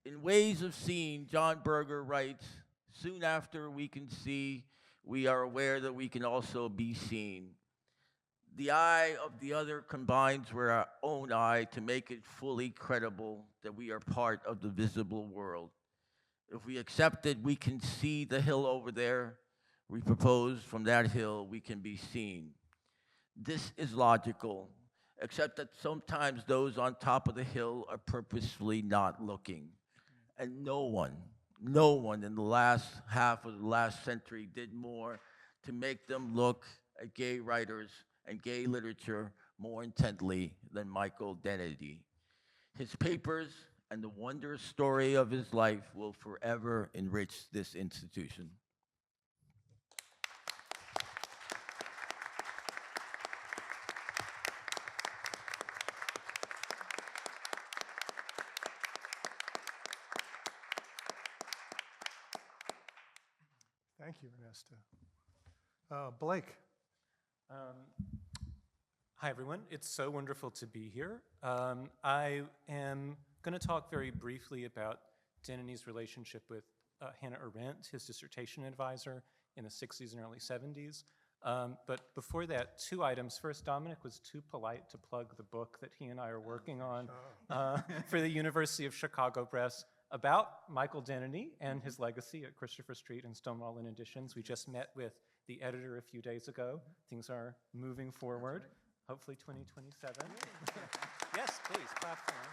In Ways of Seeing, John Berger writes, soon after we can see, we are aware that we can also be seen. The eye of the other combines with our own eye to make it fully credible that we are part of the visible world. If we accept that we can see the hill over there, we propose from that hill we can be seen. This is logical, except that sometimes those on top of the hill are purposefully not looking. And no one in the last half of the last century did more to make them look at gay writers and gay literature more intently than Michael Denneny. His papers and the wondrous story of his life will forever enrich this institution. Thank you, Ernesto. Blake. Hi, everyone. It's so wonderful to be here. I am going to talk very briefly about Denneny's relationship with Hannah Arendt, his dissertation advisor in the 60s and early 70s. But before that, 2 items. First, Dominic was too polite to plug the book that he and I are working on for the University of Chicago Press about Michael Denneny and his legacy at Christopher Street and Stonewall Inn Editions. We just met with the editor a few days ago. Things are moving forward. Hopefully 2027. Yes, please, clap for him.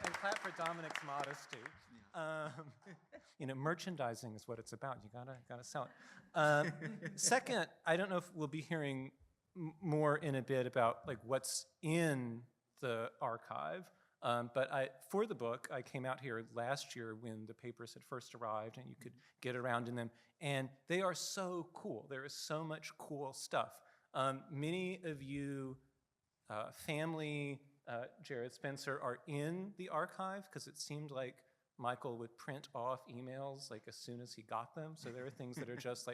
And clap for Dominic's modesty. Merchandising is what it's about. You gotta sell it. Second, I don't know if we'll be hearing more in a bit about what's in the archive. But for the book, I came out here last year when the papers had first arrived and you could get around in them. And they are so cool. There is so much cool stuff. Many of you, family, Jared Spencer, are in the archive because it seemed like Michael would print off emails as soon as he got them. So there are things that are just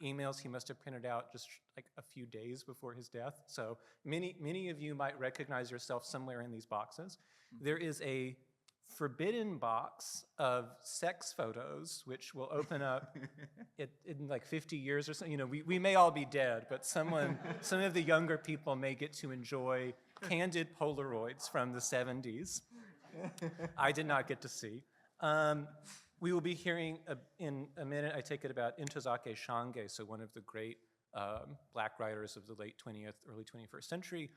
emails he must have printed out just a few days before his death. So many of you might recognize yourself somewhere in these boxes. There is a forbidden box of sex photos, which will open up in 50 years or so. We may all be dead, but some of the younger people may get to enjoy candid Polaroids from the 70s. I did not get to see. We will be hearing in a minute, I take it, about Ntozake Shange, so one of the great black writers of the late 20th, early 21st century.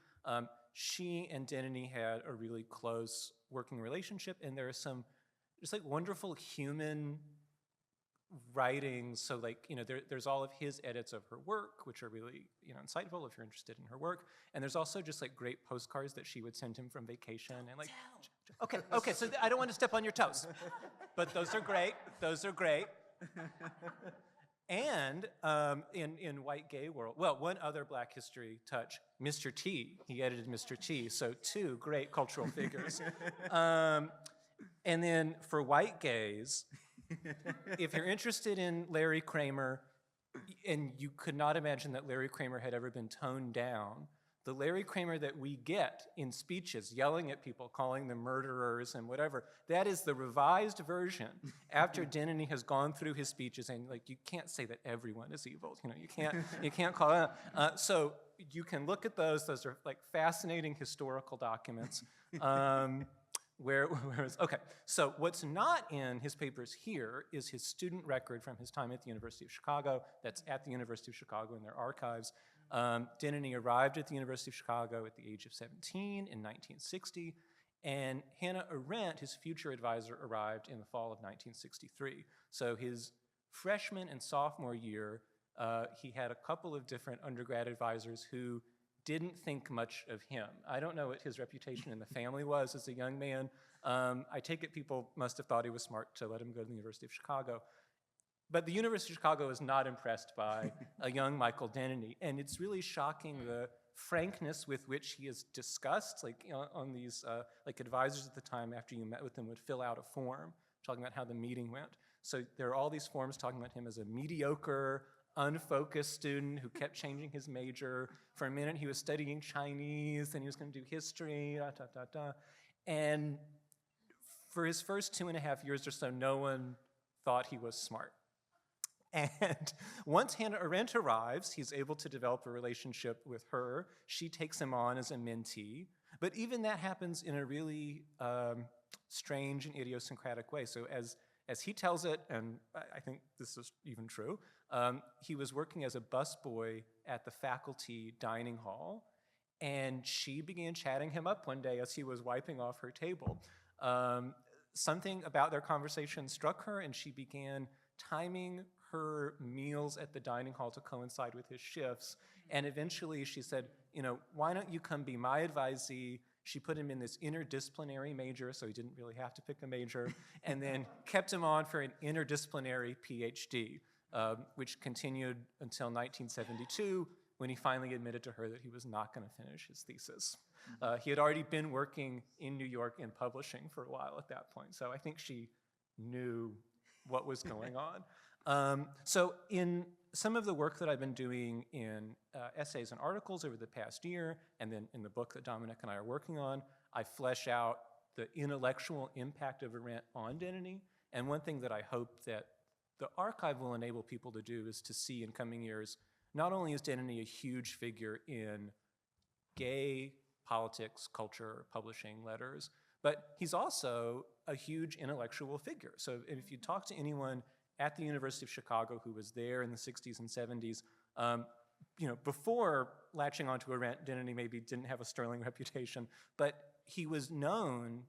She and Denneny had a really close working relationship, and there are some just wonderful human writings. So there's all of his edits of her work, which are really insightful if you're interested in her work. And there's also just great postcards that she would send him from vacation and Okay, so I don't want to step on your toes, but those are great. Those are great. And in white gay world, well, one other Black history touch, Mr. T. He edited Mr. T, so 2 great cultural figures. And then for white gays, if you're interested in Larry Kramer, and you could not imagine that Larry Kramer had ever been toned down, the Larry Kramer that we get in speeches, yelling at people, calling them murderers and whatever, that is the revised version after Denneny has gone through his speeches and you can't say that everyone is evil. You can't call it out. So you can look at those. Those are fascinating historical documents. Okay, so what's not in his papers here is his student record from his time at the University of Chicago. That's at the University of Chicago in their archives. Denneny arrived at the University of Chicago at the age of 17 in 1960, and Hannah Arendt, his future advisor, arrived in the fall of 1963. So his freshman and sophomore year, he had a couple of different undergrad advisors who didn't think much of him. I don't know what his reputation in the family was as a young man. I take it people must have thought he was smart to let him go to the University of Chicago. But the University of Chicago is not impressed by a young Michael Denneny, and it's really shocking the frankness with which he is discussed. On these, advisors at the time, after you met with them, would fill out a form talking about how the meeting went. So there are all these forms talking about him as a mediocre, unfocused student who kept changing his major. For a minute, he was studying Chinese, and he was going to do history, And for his first 2.5 years or so, no one thought he was smart. And once Hannah Arendt arrives, he's able to develop a relationship with her. She takes him on as a mentee. But even that happens in a really strange and idiosyncratic way. So as he tells it, and I think this is even true, he was working as a busboy at the faculty dining hall, and she began chatting him up one day as he was wiping off her table. Something about their conversation struck her, and she began timing her meals at the dining hall to coincide with his shifts. And eventually she said, why don't you come be my advisee? She put him in this interdisciplinary major, so he didn't really have to pick a major, and then kept him on for an interdisciplinary Ph.D., which continued until 1972, when he finally admitted to her that he was not going to finish his thesis. He had already been working in New York in publishing for a while at that point, so I think she knew what was going on. So in some of the work that I've been doing in essays and articles over the past year, and then in the book that Domenic and I are working on, I flesh out the intellectual impact of Arendt on Denneny. And one thing that I hope that the archive will enable people to do is to see in coming years, not only is Denneny a huge figure in gay politics, culture, publishing, letters, but he's also a huge intellectual figure. So if you talk to anyone at the University of Chicago who was there in the 60s and 70s, before latching onto Arendt, Denneny maybe didn't have a sterling reputation, but he was known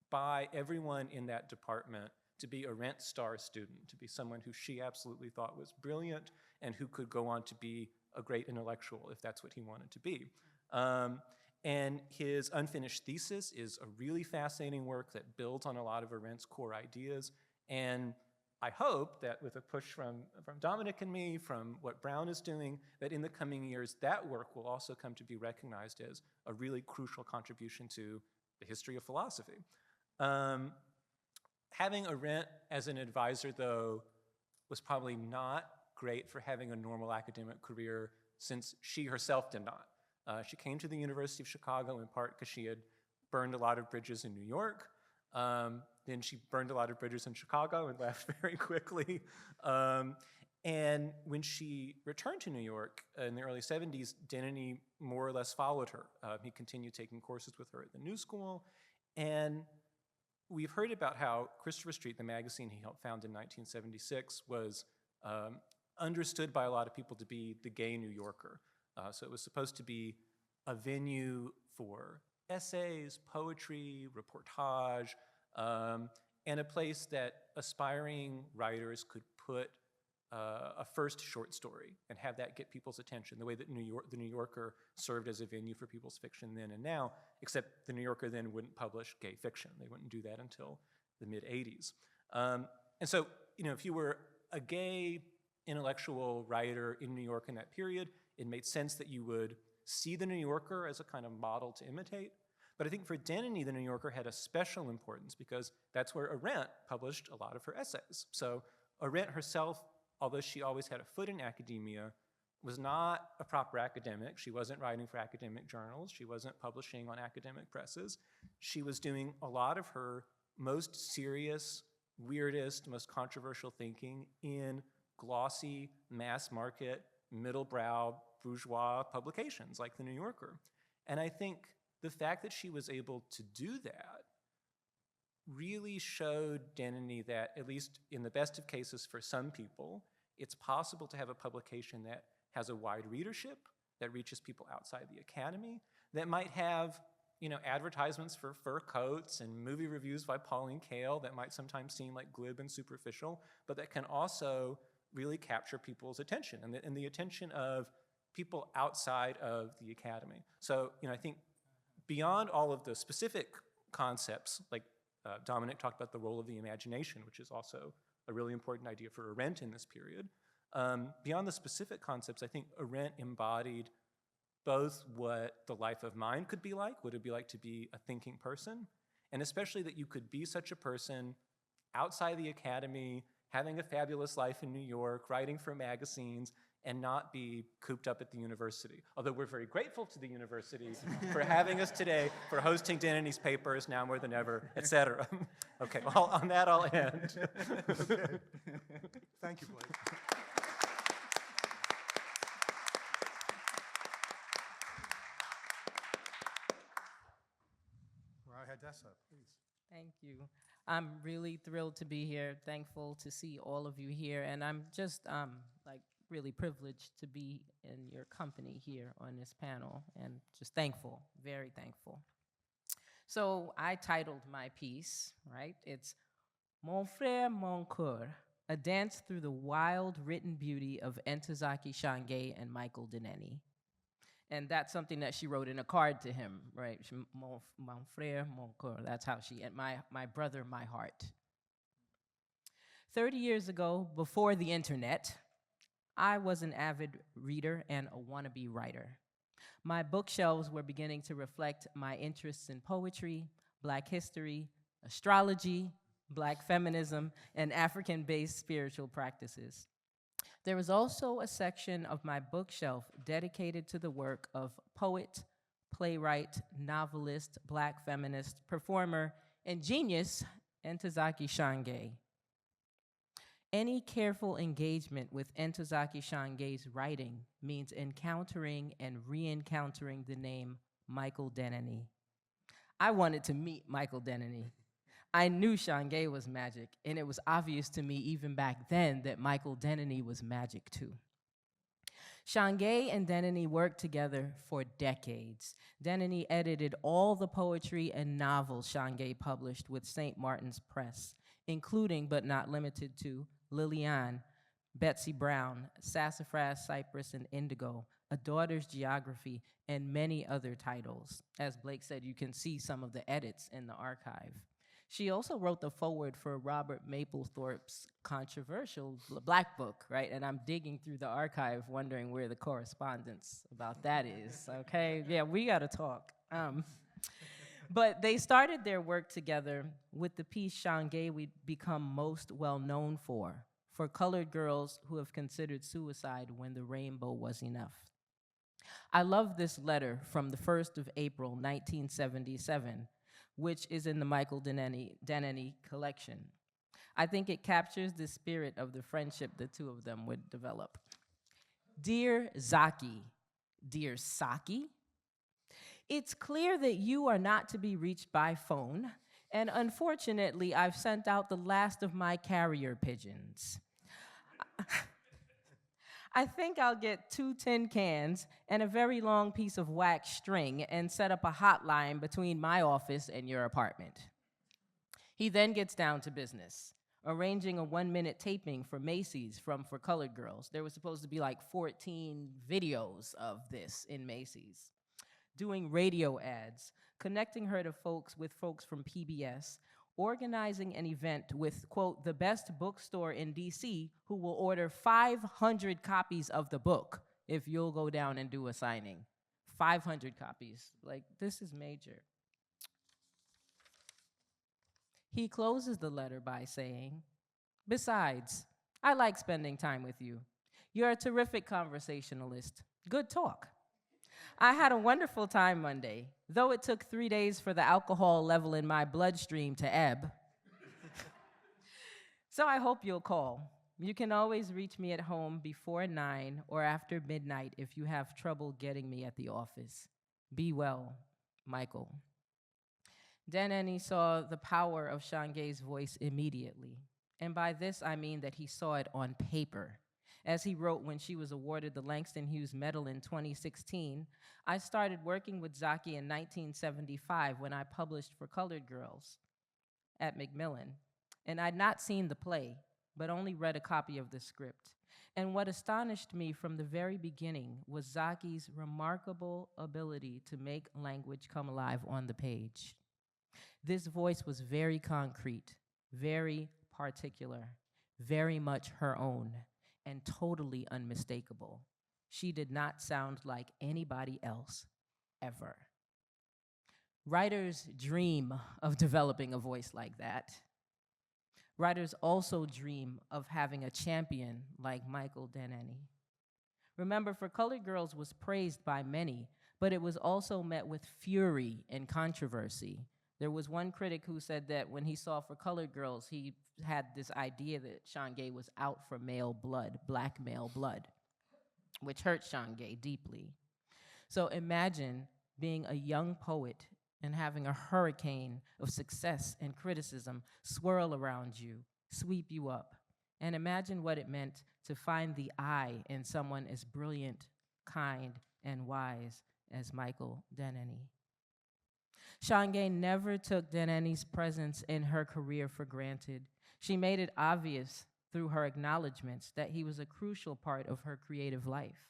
by everyone in that department to be a Arendt star student, to be someone who she absolutely thought was brilliant and who could go on to be a great intellectual if that's what he wanted to be. And his unfinished thesis is a really fascinating work that builds on a lot of Arendt's core ideas. And I hope that with a push from Domenic and me, from what Brown is doing, that in the coming years, that work will also come to be recognized as a really crucial contribution to the history of philosophy. Having Arendt as an advisor, though, was probably not great for having a normal academic career, since she herself did not. She came to the University of Chicago in part because she had burned a lot of bridges in New York. Then she burned a lot of bridges in Chicago and left very quickly. And when she returned to New York in the early 70s, Denneny more or less followed her. He continued taking courses with her at the New School. And we've heard about how Christopher Street, the magazine he helped found in 1976, was understood by a lot of people to be the gay New Yorker. So it was supposed to be a venue for essays, poetry, reportage, and a place that aspiring writers could put a first short story and have that get people's attention, the way that the New Yorker served as a venue for people's fiction then and now, except the New Yorker then wouldn't publish gay fiction. They wouldn't do that until the mid-'80s. And so, if you were a gay intellectual writer in New York in that period, it made sense that you would see the New Yorker as a kind of model to imitate. But I think for Denneny, the New Yorker had a special importance because that's where Arendt published a lot of her essays. So Arendt herself, although she always had a foot in academia, was not a proper academic. She wasn't writing for academic journals. She wasn't publishing on academic presses. She was doing a lot of her most serious, weirdest, most controversial thinking in glossy, mass market, middle-brow, bourgeois publications like the New Yorker. And I think the fact that she was able to do that really showed Denneny that, at least in the best of cases for some people, it's possible to have a publication that has a wide readership, that reaches people outside the academy, that might have advertisements for fur coats and movie reviews by Pauline Kael that might sometimes seem like glib and superficial, but that can also really capture people's attention and the attention of people outside of the academy. So, I think beyond all of the specific concepts, like Domenic talked about the role of the imagination, which is also a really important idea for Arendt in this period. Beyond the specific concepts, I think Arendt embodied both what the life of mind could be like, what it would be like to be a thinking person, and especially that you could be such a person outside the academy, having a fabulous life in New York, writing for magazines, and not be cooped up at the university. Although we're very grateful to the university for having us today, for hosting Denneny's papers now more than ever, et cetera. Okay, well, on that I'll end. Okay. Thank you, Blake. Hadessa, please. Thank you. I'm really thrilled to be here, thankful to see all of you here, and I'm just really privileged to be in your company here on this panel, and just thankful, very thankful. So I titled my piece, right? It's Mon Frère, Mon Cœur, a dance through the wild written beauty of Ntozake Shange and Michael Denneny. And that's something that she wrote in a card to him, right? Mon frère, mon cœur. That's how she, and my brother, my heart. 30 years ago, before the internet, I was an avid reader and a wannabe writer. My bookshelves were beginning to reflect my interests in poetry, Black history, astrology, Black feminism, and African-based spiritual practices. There is also a section of my bookshelf dedicated to the work of poet, playwright, novelist, Black feminist, performer, and genius, Ntozake Shange. Any careful engagement with Ntozake Shange's writing means encountering and re-encountering the name Michael Denneny. I wanted to meet Michael Denneny. I knew Shange was magic, and it was obvious to me even back then that Michael Denneny was magic too. Shange and Denneny worked together for decades. Denneny edited all the poetry and novels Shange published with St. Martin's Press, including but not limited to Lillian, Betsy Brown, Sassafras, Cypress, and Indigo, A Daughter's Geography, and many other titles. As Blake said, you can see some of the edits in the archive. She also wrote the foreword for Robert Mapplethorpe's controversial Black Book, right? And I'm digging through the archive wondering where the correspondence about that is, okay? Yeah, we gotta talk. But they started their work together with the piece Shange we'd become most well known for colored girls who have considered suicide when the rainbow was enough. I love this letter from the 1st of April, 1977, which is in the Michael Denneny collection. I think it captures the spirit of the friendship the two of them would develop. Dear Zaki, dear Saki, it's clear that you are not to be reached by phone, and unfortunately, I've sent out the last of my carrier pigeons. I think I'll get 2 tin cans and a very long piece of wax string and set up a hotline between my office and your apartment. He then gets down to business, arranging a 1-minute taping for Macy's For Colored Girls. There was supposed to be like 14 videos of this in Macy's. Doing radio ads, connecting her to folks from PBS, organizing an event with, quote, the best bookstore in DC who will order 500 copies of the book if you'll go down and do a signing. 500 copies. Like, this is major. He closes the letter by saying, besides, I like spending time with you. You're a terrific conversationalist. Good talk. I had a wonderful time Monday, though it took 3 days for the alcohol level in my bloodstream to ebb. So I hope you'll call. You can always reach me at home before 9 or after midnight if you have trouble getting me at the office. Be well, Michael. Denneny saw the power of Shange's voice immediately. And by this, I mean that he saw it on paper. As he wrote when she was awarded the Langston Hughes Medal in 2016, I started working with Zaki in 1975 when I published For Colored Girls at Macmillan. And I'd not seen the play, but only read a copy of the script. And what astonished me from the very beginning was Zaki's remarkable ability to make language come alive on the page. This voice was very concrete, very particular, very much her own, and totally unmistakable. She did not sound like anybody else, ever. Writers dream of developing a voice like that. Writers also dream of having a champion like Michael Denneny. Remember, For Colored Girls was praised by many, but it was also met with fury and controversy. There was one critic who said that when he saw For Colored Girls, he had this idea that Shange was out for male blood, black male blood, which hurt Shange deeply. So imagine being a young poet and having a hurricane of success and criticism swirl around you, sweep you up. And imagine what it meant to find the I in someone as brilliant, kind, and wise as Michael Denneny. Shange never took Denneny's presence in her career for granted. She made it obvious through her acknowledgments that he was a crucial part of her creative life.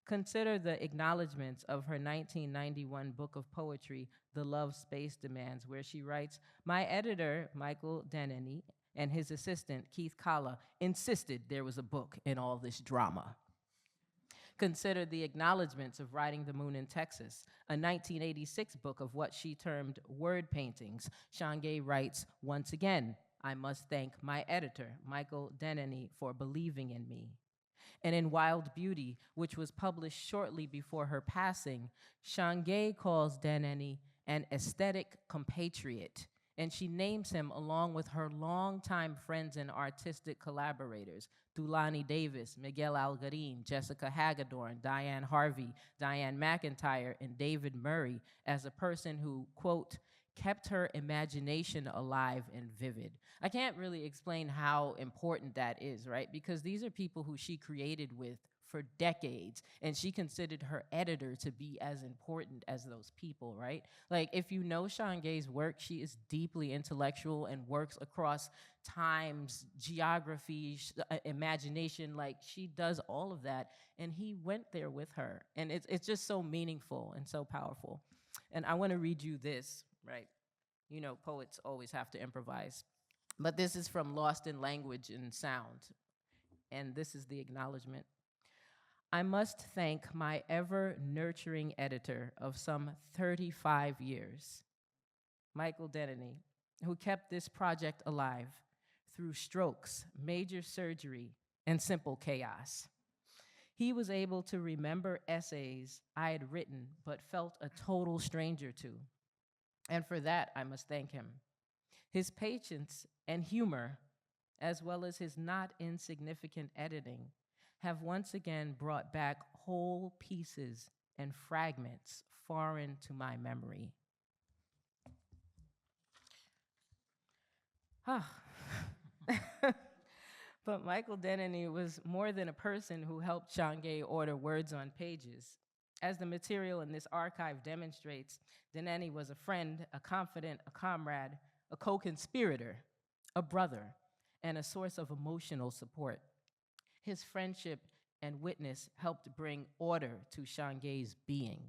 Consider the acknowledgments of her 1991 book of poetry, The Love Space Demands, where she writes, my editor, Michael Denneny, and his assistant, Keith Kalla, insisted there was a book in all this drama. Consider the acknowledgments of Riding the Moon in Texas, a 1986 book of what she termed word paintings. Shange writes, once again, I must thank my editor, Michael Denneny, for believing in me. And in Wild Beauty, which was published shortly before her passing, Shange calls Denneny an aesthetic compatriot, and she names him along with her longtime friends and artistic collaborators, Thulani Davis, Miguel Algarin, Jessica Hagedorn, Diane Harvey, Diane McIntyre, and David Murray, as a person who, quote, kept her imagination alive and vivid. I can't really explain how important that is, right? Because these are people who she created with for decades, and she considered her editor to be as important as those people, right? Like, if you know Shange's work, she is deeply intellectual and works across times, geography, imagination, like she does all of that, and he went there with her, and it's just so meaningful and so powerful. And I wanna read you this, right? You know, poets always have to improvise. But this is from Lost in Language and Sound, and this is the acknowledgement. I must thank my ever-nurturing editor of some 35 years, Michael Denneny, who kept this project alive through strokes, major surgery, and simple chaos. He was able to remember essays I had written but felt a total stranger to. And for that, I must thank him. His patience and humor, as well as his not insignificant editing, have once again brought back whole pieces and fragments foreign to my memory. But Michael Denneny was more than a person who helped Shange order words on pages. As the material in this archive demonstrates, Denneny was a friend, a confidant, a comrade, a co-conspirator, a brother, and a source of emotional support. His friendship and witness helped bring order to Shange's being.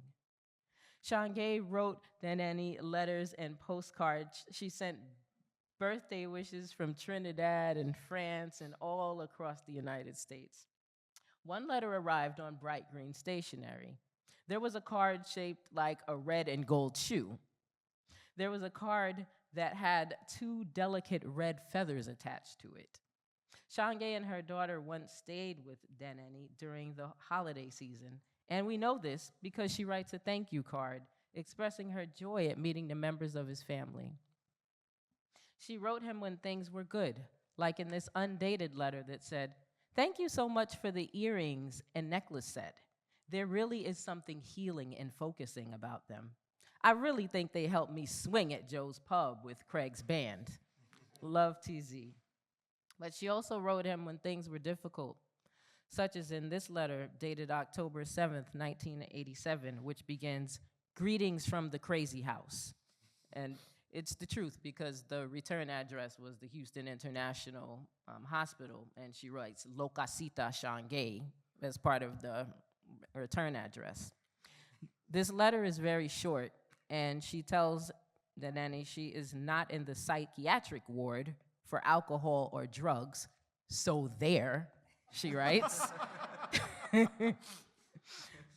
Shange wrote Denneny letters and postcards. She sent birthday wishes from Trinidad and France and all across the United States. One letter arrived on bright green stationery. There was a card shaped like a red and gold shoe. There was a card that had 2 delicate red feathers attached to it. Shange and her daughter once stayed with Denneny during the holiday season, and we know this because she writes a thank you card expressing her joy at meeting the members of his family. She wrote him when things were good, like in this undated letter that said, "Thank you so much for the earrings and necklace set. There really is something healing and focusing about them. I really think they helped me swing at Joe's Pub with Craig's band. Love, TZ." But she also wrote him when things were difficult, such as in this letter dated October 7th, 1987, which begins, "Greetings from the crazy house." And it's the truth because the return address was the Houston International Hospital, and she writes "Lo Casita Shange" as part of the return address. This letter is very short, and she tells Denneny she is not in the psychiatric ward for alcohol or drugs, so there, she writes.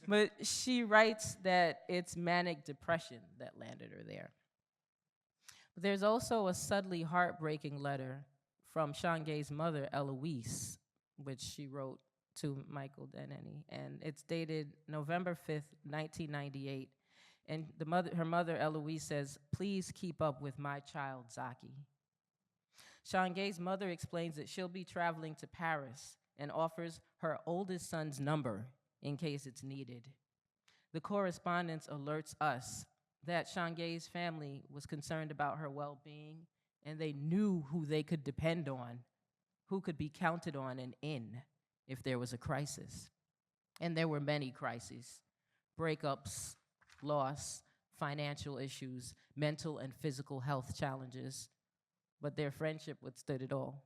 But she writes that it's manic depression that landed her there. But there's also a subtly heartbreaking letter from Shange's mother, Eloise, which she wrote to Michael Denneny, and it's dated November 5th, 1998. And her mother, Eloise, says, "Please keep up with my child, Zaki." Shange's mother explains that she'll be traveling to Paris and offers her oldest son's number in case it's needed. The correspondence alerts us that Shange's family was concerned about her well-being, and they knew who they could depend on, who could be counted on and in if there was a crisis. And there were many crises: breakups, loss, financial issues, mental and physical health challenges, but their friendship withstood it all.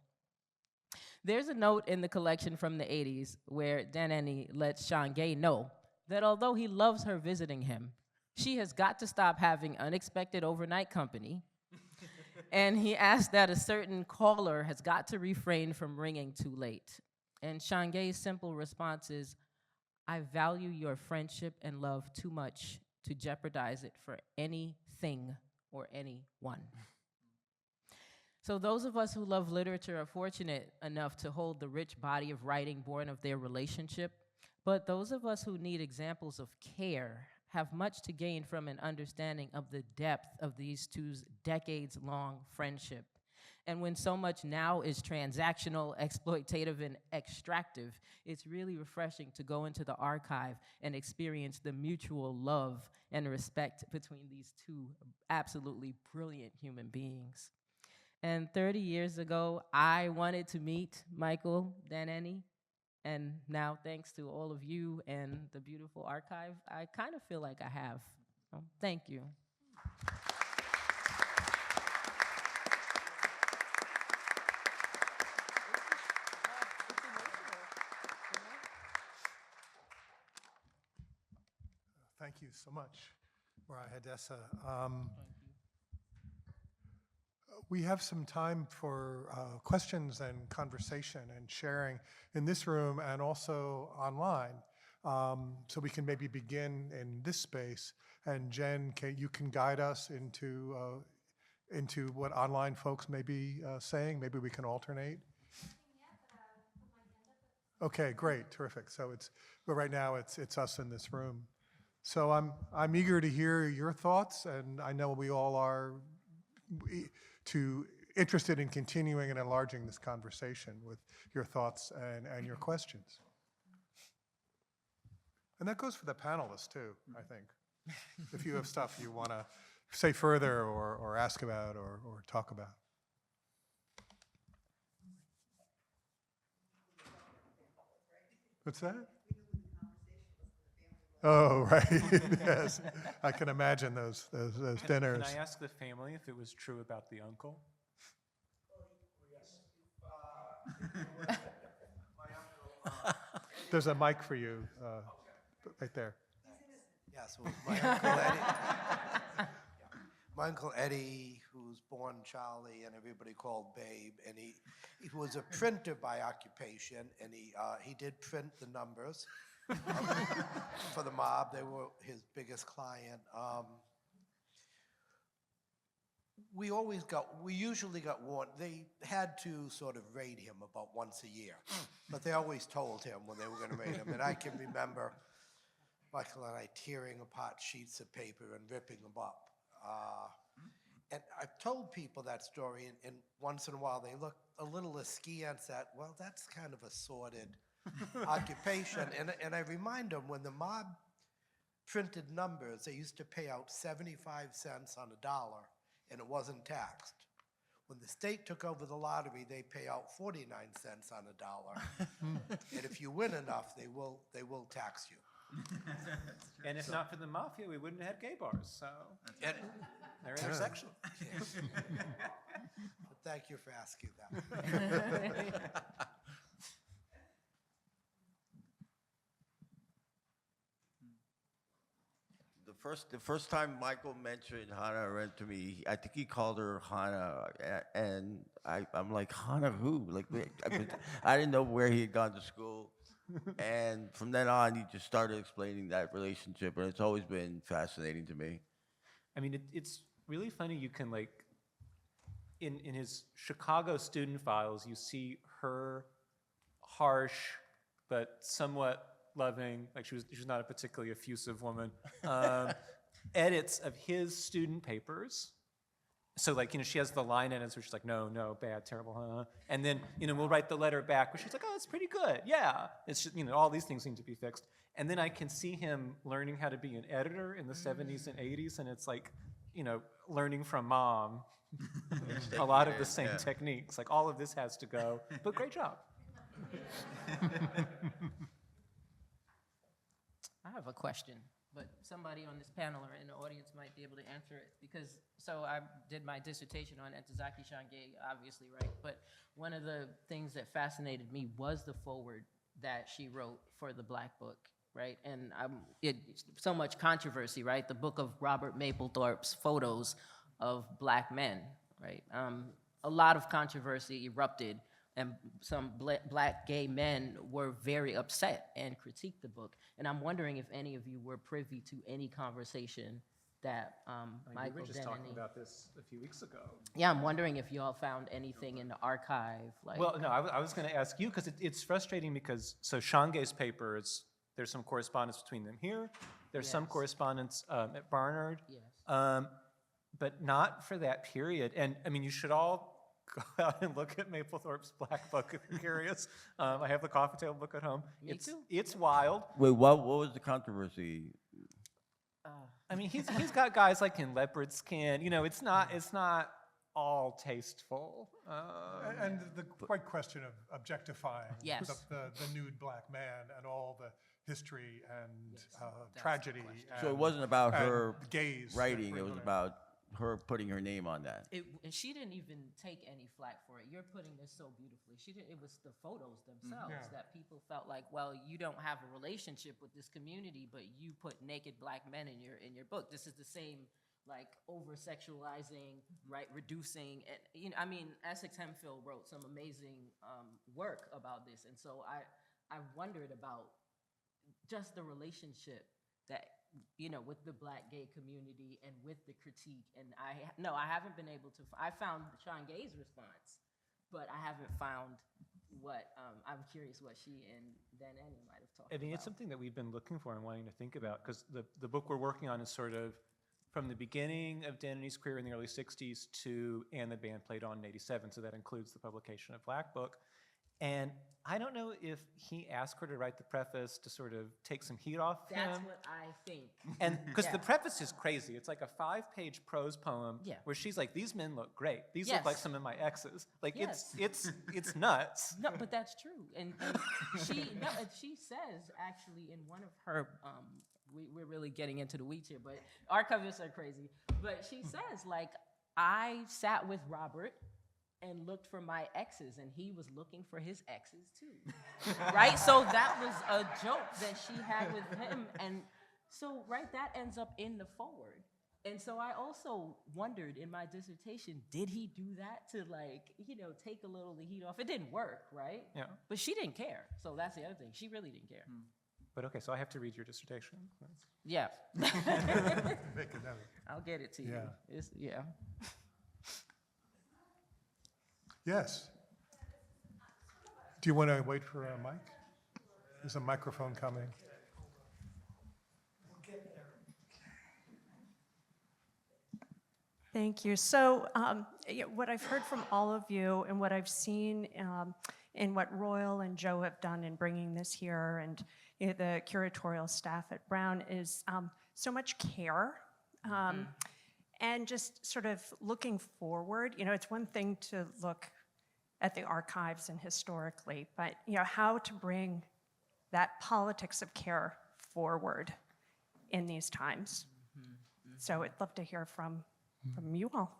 There's a note in the collection from the 80s where Denneny lets Shange know that although he loves her visiting him, she has got to stop having unexpected overnight company, and he asks that a certain caller has got to refrain from ringing too late. And Shange's simple response is, "I value your friendship and love too much to jeopardize it for anything or anyone." So those of us who love literature are fortunate enough to hold the rich body of writing born of their relationship, but those of us who need examples of care have much to gain from an understanding of the depth of these two's decades-long friendship. And when so much now is transactional, exploitative, and extractive, it's really refreshing to go into the archive and experience the mutual love and respect between these two absolutely brilliant human beings. And 30 years ago, I wanted to meet Michael Denneny. And now, thanks to all of you and the beautiful archive, I kind of feel like I have. So, thank you. Thank you so much, Hadessa. We have some time for questions and conversation and sharing in this room and also online. So we can maybe begin in this space. And Jen, you can guide us into what online folks may be saying. Maybe we can alternate. Okay, great, terrific. So but right now it's us in this room. So I'm eager to hear your thoughts, and I know we all are interested in continuing and enlarging this conversation with your thoughts and your questions. And that goes for the panelists too, I think. If you have stuff you want to say further or ask about or talk about. What's that? Oh, right, yes. I can imagine those dinners. Can I ask the family if it was true about the uncle? There's a mic for you right there. Yes, it was my Uncle Eddie. My Uncle Eddie, who was born Charlie and everybody called Babe, and he was a printer by occupation, and he did print the numbers for the mob. They were his biggest client. We usually got warned. They had to sort of raid him about once a year, but they always told him when they were going to raid him. And I can remember Michael and I tearing apart sheets of paper and ripping them up. And I've told people that story, and once in a while they look a little askance at, well, that's kind of a sordid occupation. And I remind them, when the mob printed numbers, they used to pay out 75 cents on a dollar, and it wasn't taxed. When the state took over the lottery, they pay out 49 cents on a dollar. And if you win enough, they will tax you. And if not for the mafia, we wouldn't have had gay bars. So they're intersectional. But thank you for asking that. The first time Michael mentioned Hannah Arendt to me, I think he called her Hannah, and I'm like, Hannah who? Like, I didn't know where he had gone to school. And from then on, he just started explaining that relationship, and it's always been fascinating to me. I mean, it's really funny. You can, like, in his Chicago student files, you see her harsh but somewhat loving, like she was not a particularly effusive woman, edits of his student papers. So, like, she has the line edits where she's like, no, bad, terrible, huh? And then, we'll write the letter back where she's like, oh, it's pretty good, yeah. It's just, all these things need to be fixed. And then I can see him learning how to be an editor in the 70s and 80s, and it's like, learning from mom a lot of the same techniques. Like, all of this has to go, but great job. I have a question, but somebody on this panel or in the audience might be able to answer it, because, so I did my dissertation on Ntozake Shange, obviously, right? But one of the things that fascinated me was the foreword that she wrote for the Black Book, right? And so much controversy, right? The book of Robert Mapplethorpe's photos of Black men, right? A lot of controversy erupted, and some Black gay men were very upset and critiqued the book. And I'm wondering if any of you were privy to any conversation that We Michael were just talking Denneny. about this a few weeks ago. Yeah, I'm wondering if you all found anything in the archive. Like, Well, no, I was going to ask you because it's frustrating because so Shange's papers, there's some correspondence between them here. There's some Yes. correspondence at Barnard, yes. but not for that period. And I mean, you should all go out and look at Mapplethorpe's Black Book if you're curious. I have the coffee table book at home. Me too. It's wild. Wait, what was the controversy? I mean, he's got guys like in leopard skin. You know, it's not all tasteful. And the quite question of objectifying Yes. the nude black man and all the history and the tragedy. So it and- wasn't about and her gaze writing, it was on about her putting her name on that. And she didn't even take any flack for it. You're putting this so beautifully. She didn't. It was the photos themselves Yeah. that people felt like, well, you don't have a relationship with this community, but you put naked black men in your book. This is the same, like, over sexualizing, right, reducing, and you know, I mean, Essex Hemphill wrote some amazing work about this, and so I wondered about just the relationship that, you know, with the black gay community and with the critique. And I haven't been able to, I found Shange's response, but I haven't found what, I'm curious what she and Denneny might have talked I mean, about. it's something that we've been looking for and wanting to think about because the book we're working on is sort of from the beginning of Denneny's career in the early 60s to And the Band Played On in 87, so that includes the publication of Black Book. And I don't know if he asked her to write the preface to sort of take some heat off That's him. what I think. And because Yeah. the preface is crazy. It's like a 5-page prose poem Yeah. where she's like, these men look great. These look like Yes. some of my exes. Like Yes. it's nuts. No, but that's true. And she says, actually, in one of her, we're really getting into the weeds here, but archivists are crazy. But she says, like, I sat with Robert and looked for my exes, and he was looking for his exes too, right? So that was a joke that she had with him, and so, right, that ends up in the forward. And so I also wondered in my dissertation, did he do that to, like, you know, take a little of the heat off? It didn't work, right? Yeah. But she didn't care, so that's the other thing. She really didn't care. But okay, so I have to read your dissertation. Yeah. Make it that. I'll get it to you. Yeah. Yeah. Yes. Do you want to wait for a mic? There's a microphone coming. Thank you. So what I've heard from all of you and what I've seen in what Royal and Joe have done in bringing this here and the curatorial staff at Brown is so much care and just sort of looking forward. You know, it's one thing to look at the archives and historically, but you know, how to bring that politics of care forward in these times. So I'd love to hear from you all.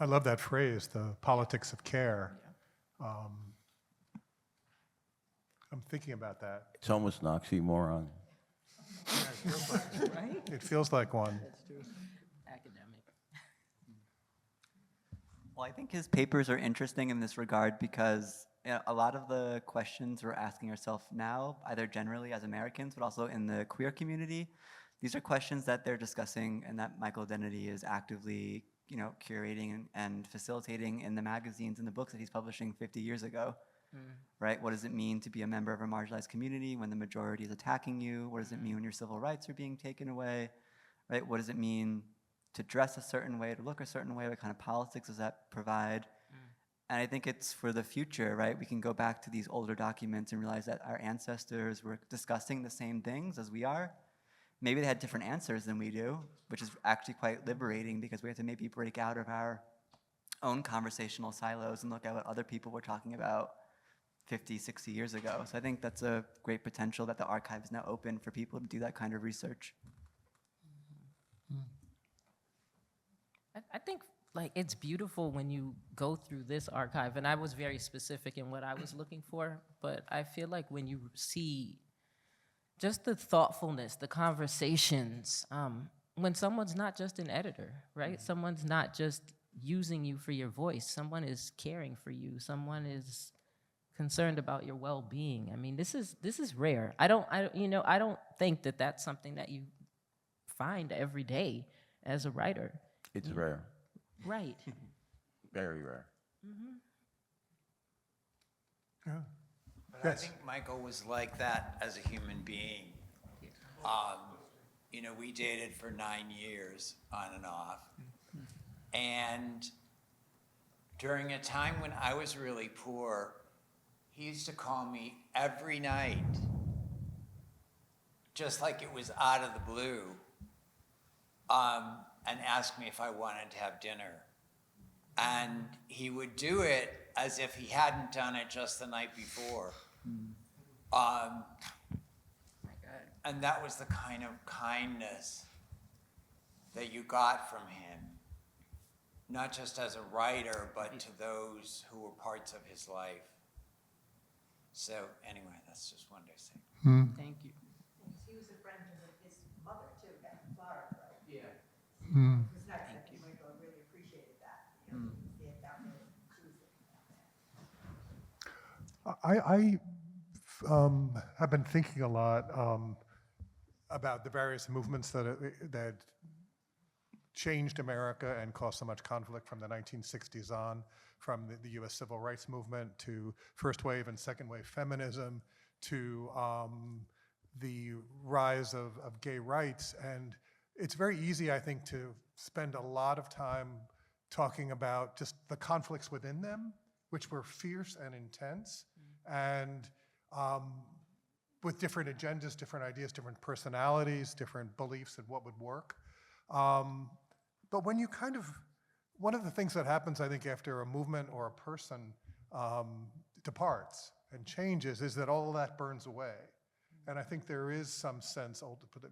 I love that phrase, the politics of care. I'm thinking about that. It's almost an oxymoron. Right? It feels like one. That's true. Academic. Well, I think his papers are interesting in this regard because a lot of the questions we're asking ourselves now, either generally as Americans, but also in the queer community, these are questions that they're discussing and that Michael Denneny is actively, you know, curating and facilitating in the magazines and the books that he's publishing 50 years ago. Right? What does it mean to be a member of a marginalized community when the majority is attacking you? What does it mean when your civil rights are being taken away? Right? What does it mean to dress a certain way, to look a certain way? What kind of politics does that provide? And I think it's for the future, right? We can go back to these older documents and realize that our ancestors were discussing the same things as we are. Maybe they had different answers than we do, which is actually quite liberating because we have to maybe break out of our own conversational silos and look at what other people were talking about 50, 60 years ago. So I think that's a great potential that the archive is now open for people to do that kind of research. I think, like, it's beautiful when you go through this archive, and I was very specific in what I was looking for, but I feel like when you see just the thoughtfulness, the conversations, when someone's not just an editor, right? Someone's not just using you for your voice. Someone is caring for you. Someone is concerned about your well-being. I mean, this is rare. I don't think that that's something that you find every day as a writer. It's rare, Right. very rare. But I think Michael was like that as a human being. You know, we dated for 9 years on and off. And during a time when I was really poor, he used to call me every night, just like it was out of the blue, and ask me if I wanted to have dinner. And he would do it as if he hadn't done it just the night before. And that was the kind of kindness that you got from him, not just as a writer, but to those who were parts of his life. So anyway, that's just one to say. Thank you. He was a friend of his mother too, back in Florida, right? Yeah. It was nice. I think Michael really appreciated that. You know, he had that really choosing. I have been thinking a lot about the various movements that changed America and caused so much conflict from the 1960s on, from the U.S. Civil Rights Movement to first wave and second wave feminism to the rise of gay rights. And it's very easy, I think, to spend a lot of time talking about just the conflicts within them, which were fierce and intense, and with different agendas, different ideas, different personalities, different beliefs in what would work. But when you one of the things that happens, I think, after a movement or a person departs and changes is that all of that burns away. And I think there is some sense,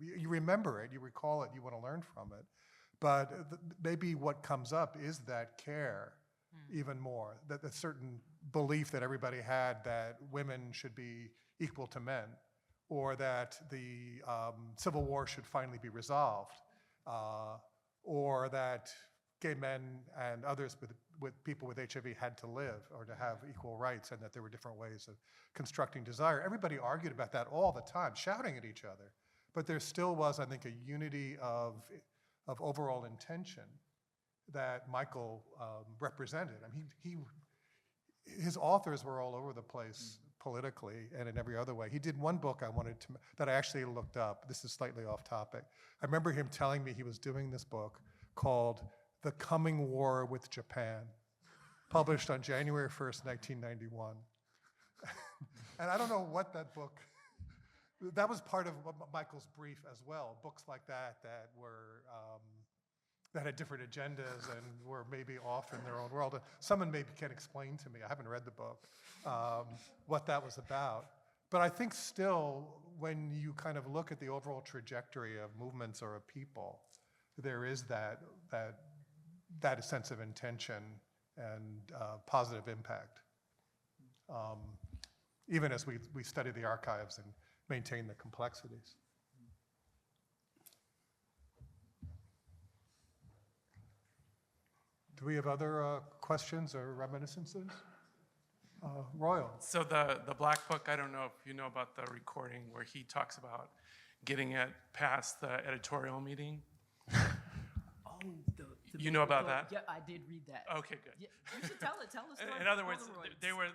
you remember it, you recall it, you want to learn from it. But maybe what comes up is that care even more, that certain belief that everybody had that women should be equal to men, or that the Civil War should finally be resolved, or that gay men and others with people with HIV had to live or to have equal rights, and that there were different ways of constructing desire. Everybody argued about that all the time, shouting at each other. But there still was, I think, a unity of overall intention that Michael represented. I mean, his authors were all over the place politically and in every other way. He did one book that I actually looked up. This is slightly off topic. I remember him telling me he was doing this book called The Coming War with Japan, published on January 1st, 1991. And I don't know what that book, that was part of Michael's brief as well, books like that were, that had different agendas and were maybe off in their own world. And someone maybe can explain to me, I haven't read the book, what that was about. But I think still, when you kind of look at the overall trajectory of movements or of people, there is that sense of intention and positive impact. Even as we study the archives and maintain the complexities. Do we have other questions or reminiscences? Royal. So the Black Book, I don't know if you know about the recording where he talks about getting it past the editorial meeting. You know about that? Yeah, I did read that. Okay, good. Yeah, you should tell the story. In other words, they were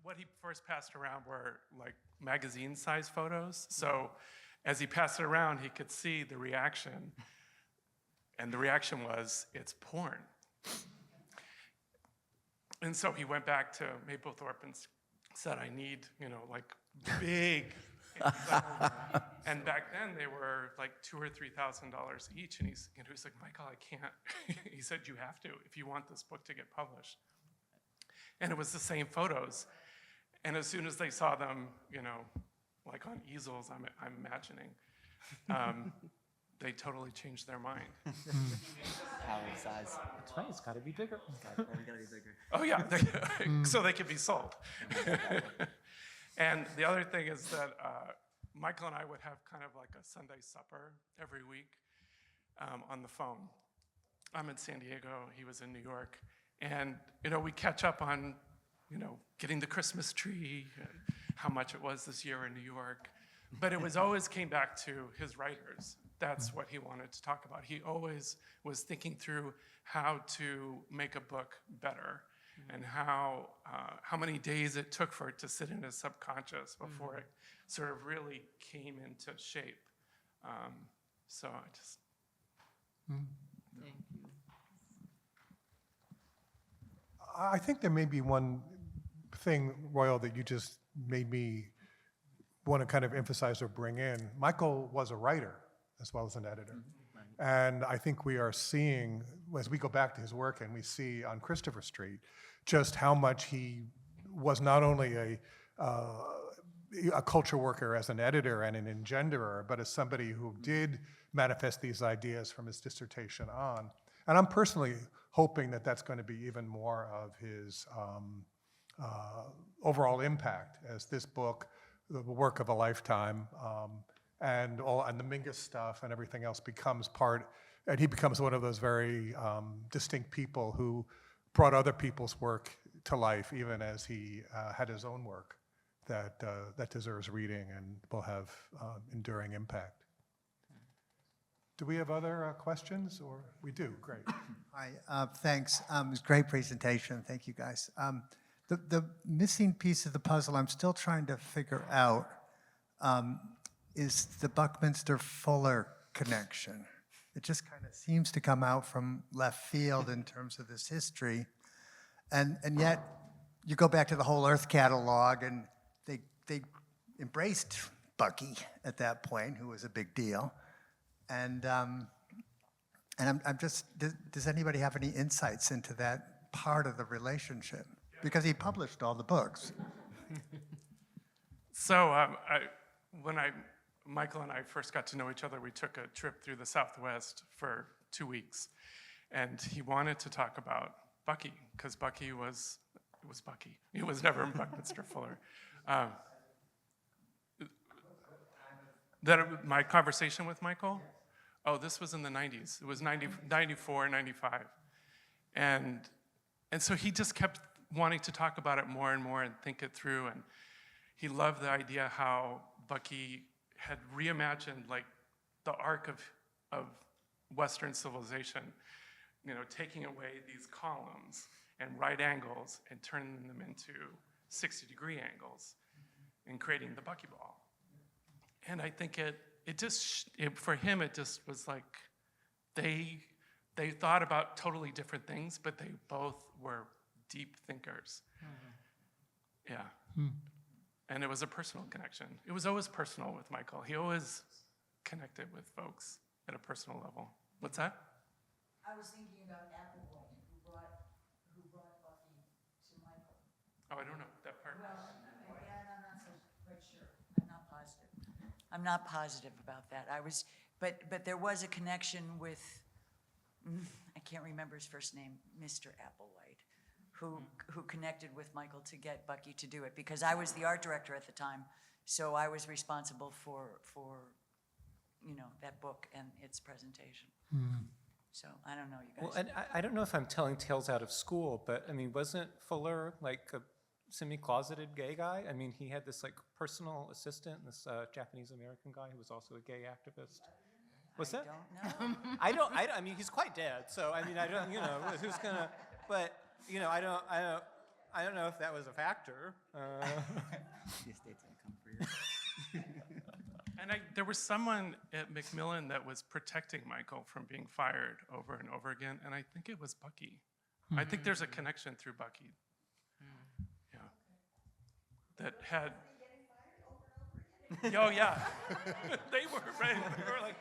what he first passed around were like magazine-sized photos. So as he passed it around, he could see the reaction, and the reaction was, "It's porn." And so he went back to Maplethorpe and said, "I need, like big." And back then they were like $2,000 or $3,000 each, and he's like, "Michael, I can't." He said, "You have to if you want this book to get published." And it was the same photos, and as soon as they saw them, like on easels, I'm imagining, they totally changed their mind. How in size? That's right, it's gotta be bigger. We gotta be bigger. Oh yeah, so they could be sold. And the other thing is that Michael and I would have kind of like a Sunday supper every week on the phone. I'm in San Diego, he was in New York, and we catch up on getting the Christmas tree, how much it was this year in New York, but it was always came back to his writers. That's what he wanted to talk about. He always was thinking through how to make a book better and how many days it took for it to sit in his subconscious before it sort of really came into shape. So I just... Thank you. I think there may be one thing, Royal, that you just made me want to kind of emphasize or bring in. Michael was a writer as well as an editor. And I think we are seeing, as we go back to his work and we see on Christopher Street, just how much he was not only a culture worker as an editor and an engenderer, but as somebody who did manifest these ideas from his dissertation on. And I'm personally hoping that that's going to be even more of his overall impact as this book, the work of a lifetime, and the Mingus stuff and everything else becomes part, and he becomes one of those very distinct people who brought other people's work to life, even as he had his own work that deserves reading and will have enduring impact. Do we have other questions, or we do? Great. Hi, thanks. It was a great presentation. Thank you, guys. The missing piece of the puzzle I'm still trying to figure out is the Buckminster-Fuller connection. It just kind of seems to come out from left field in terms of this history. And yet, you go back to the Whole Earth catalog, and they embraced Bucky at that point, who was a big deal. And I'm just, does anybody have any insights into that part of the relationship? Because he published all the books. So when Michael and I first got to know each other, we took a trip through the Southwest for 2 weeks. And he wanted to talk about Bucky, because Bucky was Bucky. He was never Buckminster Fuller. My conversation with Michael? Oh, this was in the 90s. It was 94, 95. And so he just kept wanting to talk about it more and more and think it through. And he loved the idea how Bucky had reimagined like the arc of Western civilization, taking away these columns and right angles and turning them into 60-degree angles and creating the Bucky ball. And I think for him, it just was like they thought about totally different things, but they both were deep thinkers. Mm-hmm. Yeah. And it was a personal connection. It was always personal with Michael. He always connected with folks at a personal level. What's that? I was thinking about Appleboy, who brought Bucky to Michael. Oh, I don't know that part. Well, yeah, I'm not so quite sure. I'm not positive about that. But there was a connection with, I can't remember his first name, Mr. Applewhite, who connected with Michael to get Bucky to do it, because I was the art director at the time, so I was responsible for that book and its presentation. So I don't know, you guys. Well, and I don't know if I'm telling tales out of school, but I mean, wasn't Fuller like a semi-closeted gay guy? I mean, he had this like personal assistant, this Japanese-American guy who was also a gay activist. What's that? I don't know. I mean, he's quite dead, so I mean, I don't, who's gonna, but, I don't know if that was a factor. The estate's gonna come for you. And there was someone at Macmillan that was protecting Michael from being fired over and over again, and I think it was Bucky. I think there's a connection through Bucky. Yeah. That had... Oh, yeah. They were, right? They were like...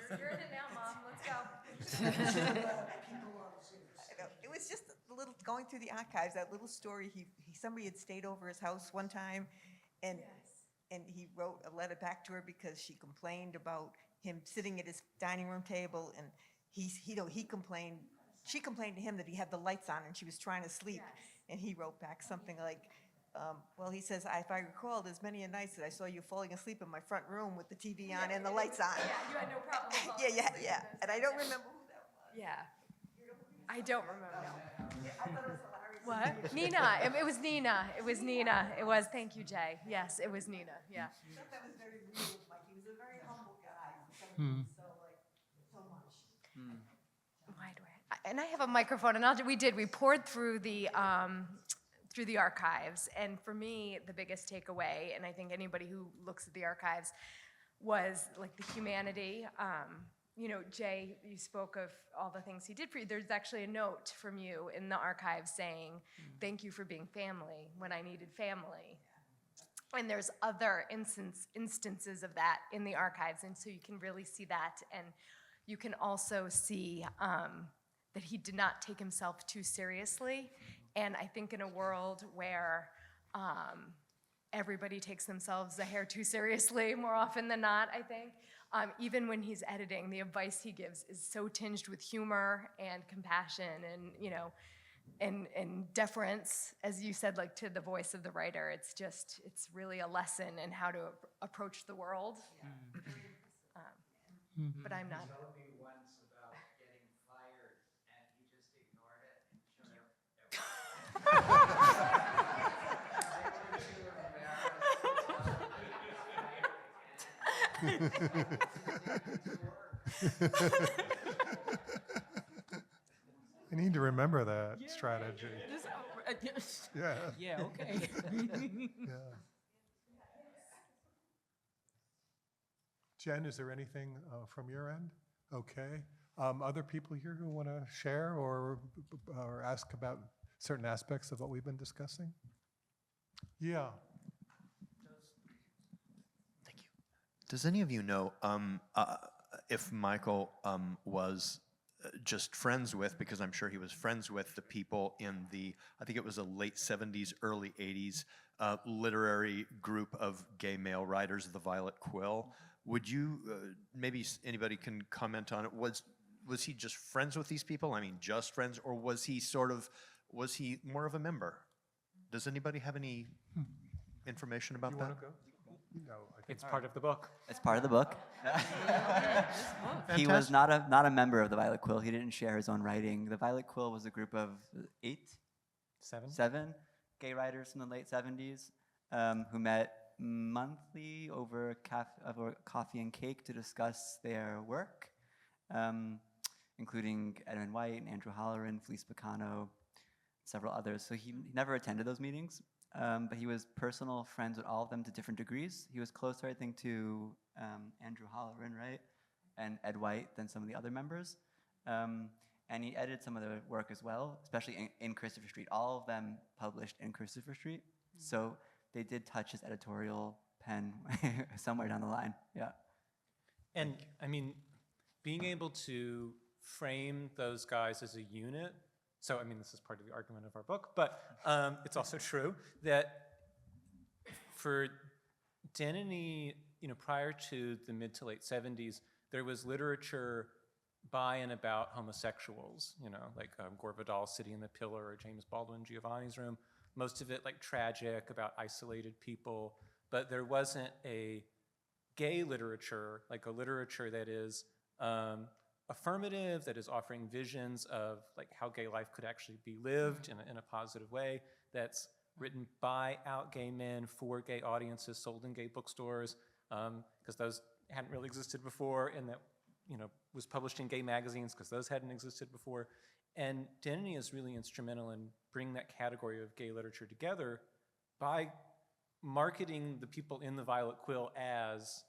You're in it now, Mom. Let's go. It was just a little going through the archives. That little story. Somebody had stayed over his house one time, and he wrote a letter back to her because she complained about him sitting at his dining room table, and he complained. She complained to him that he had the lights on and she was trying to sleep, and he wrote back something like, well, he says, if I recall, there's many a nights that I saw you falling asleep in my front room with the TV on and the lights on. Yeah, you had no problem falling asleep. Yeah. And I don't remember who that was. Yeah. I don't remember. What? Nina. It was Nina. It was Nina. It was. Thank you, Jay. Yes, it was Nina. Yeah. I thought that was very real with Mike. He was a very humble guy. So much. Why do I? And I have a microphone, and we poured through the archives, and for me, the biggest takeaway, and I think anybody who looks at the archives, was like the humanity. You know, Jay, you spoke of all the things he did for you. There's actually a note from you in the archives saying, "Thank you for being family when I needed family." And there's other instances of that in the archives, and so you can really see that, and you can also see that he did not take himself too seriously. And I think in a world where everybody takes themselves a hair too seriously more often than not, I think, even when he's editing, the advice he gives is so tinged with humor and compassion and, you know, and deference, as you said, like to the voice of the writer. It's really a lesson in how to approach the world. But I'm not. He told me once about getting fired, and he just ignored it and showed I need to remember that strategy. Yeah. Yeah, okay. Yeah. Jen, is there anything from your end? Okay. Other people here who want to share or ask about certain aspects of what we've been discussing? Yeah. Thank you. Does any of you know if Michael was just friends with, because I'm sure he was friends with the people in the, I think it was the late 70s, early 80s, literary group of gay male writers, the Violet Quill. Would you, maybe anybody can comment on it, was he just friends with these people? I mean, just friends, or was he more of a member? Does anybody have any information about that? You want to go? No, I think It's part of the book. It's part of the book. He was not a member of the Violet Quill. He didn't share his own writing. The Violet Quill was a group of seven gay writers from the late 70s who met monthly over coffee and cake to discuss their work, including Edmund White, Andrew Holleran, Felice Picano, several others. So he never attended those meetings. But he was personal friends with all of them to different degrees. He was closer, I think, to Andrew Holleran, right, and Ed White than some of the other members. And he edited some of their work as well, especially in Christopher Street. All of them published in Christopher Street. So they did touch his editorial pen somewhere down the line, yeah. And, I mean, being able to frame those guys as a unit. So, I mean, this is part of the argument of our book, but it's also true that for Denneny, you know, prior to the mid to late 70s, there was literature by and about homosexuals, you know, like Gore Vidal's City in the Pillar or James Baldwin Giovanni's Room. Most of it like tragic, about isolated people, but there wasn't a gay literature, like a literature that is affirmative, that is offering visions of like how gay life could actually be lived in a positive way, that's written by out gay men for gay audiences, sold in gay bookstores, because those hadn't really existed before, and that, you know, was published in gay magazines because those hadn't existed before. And Denneny is really instrumental in bringing that category of gay literature together by marketing the people in the Violet Quill as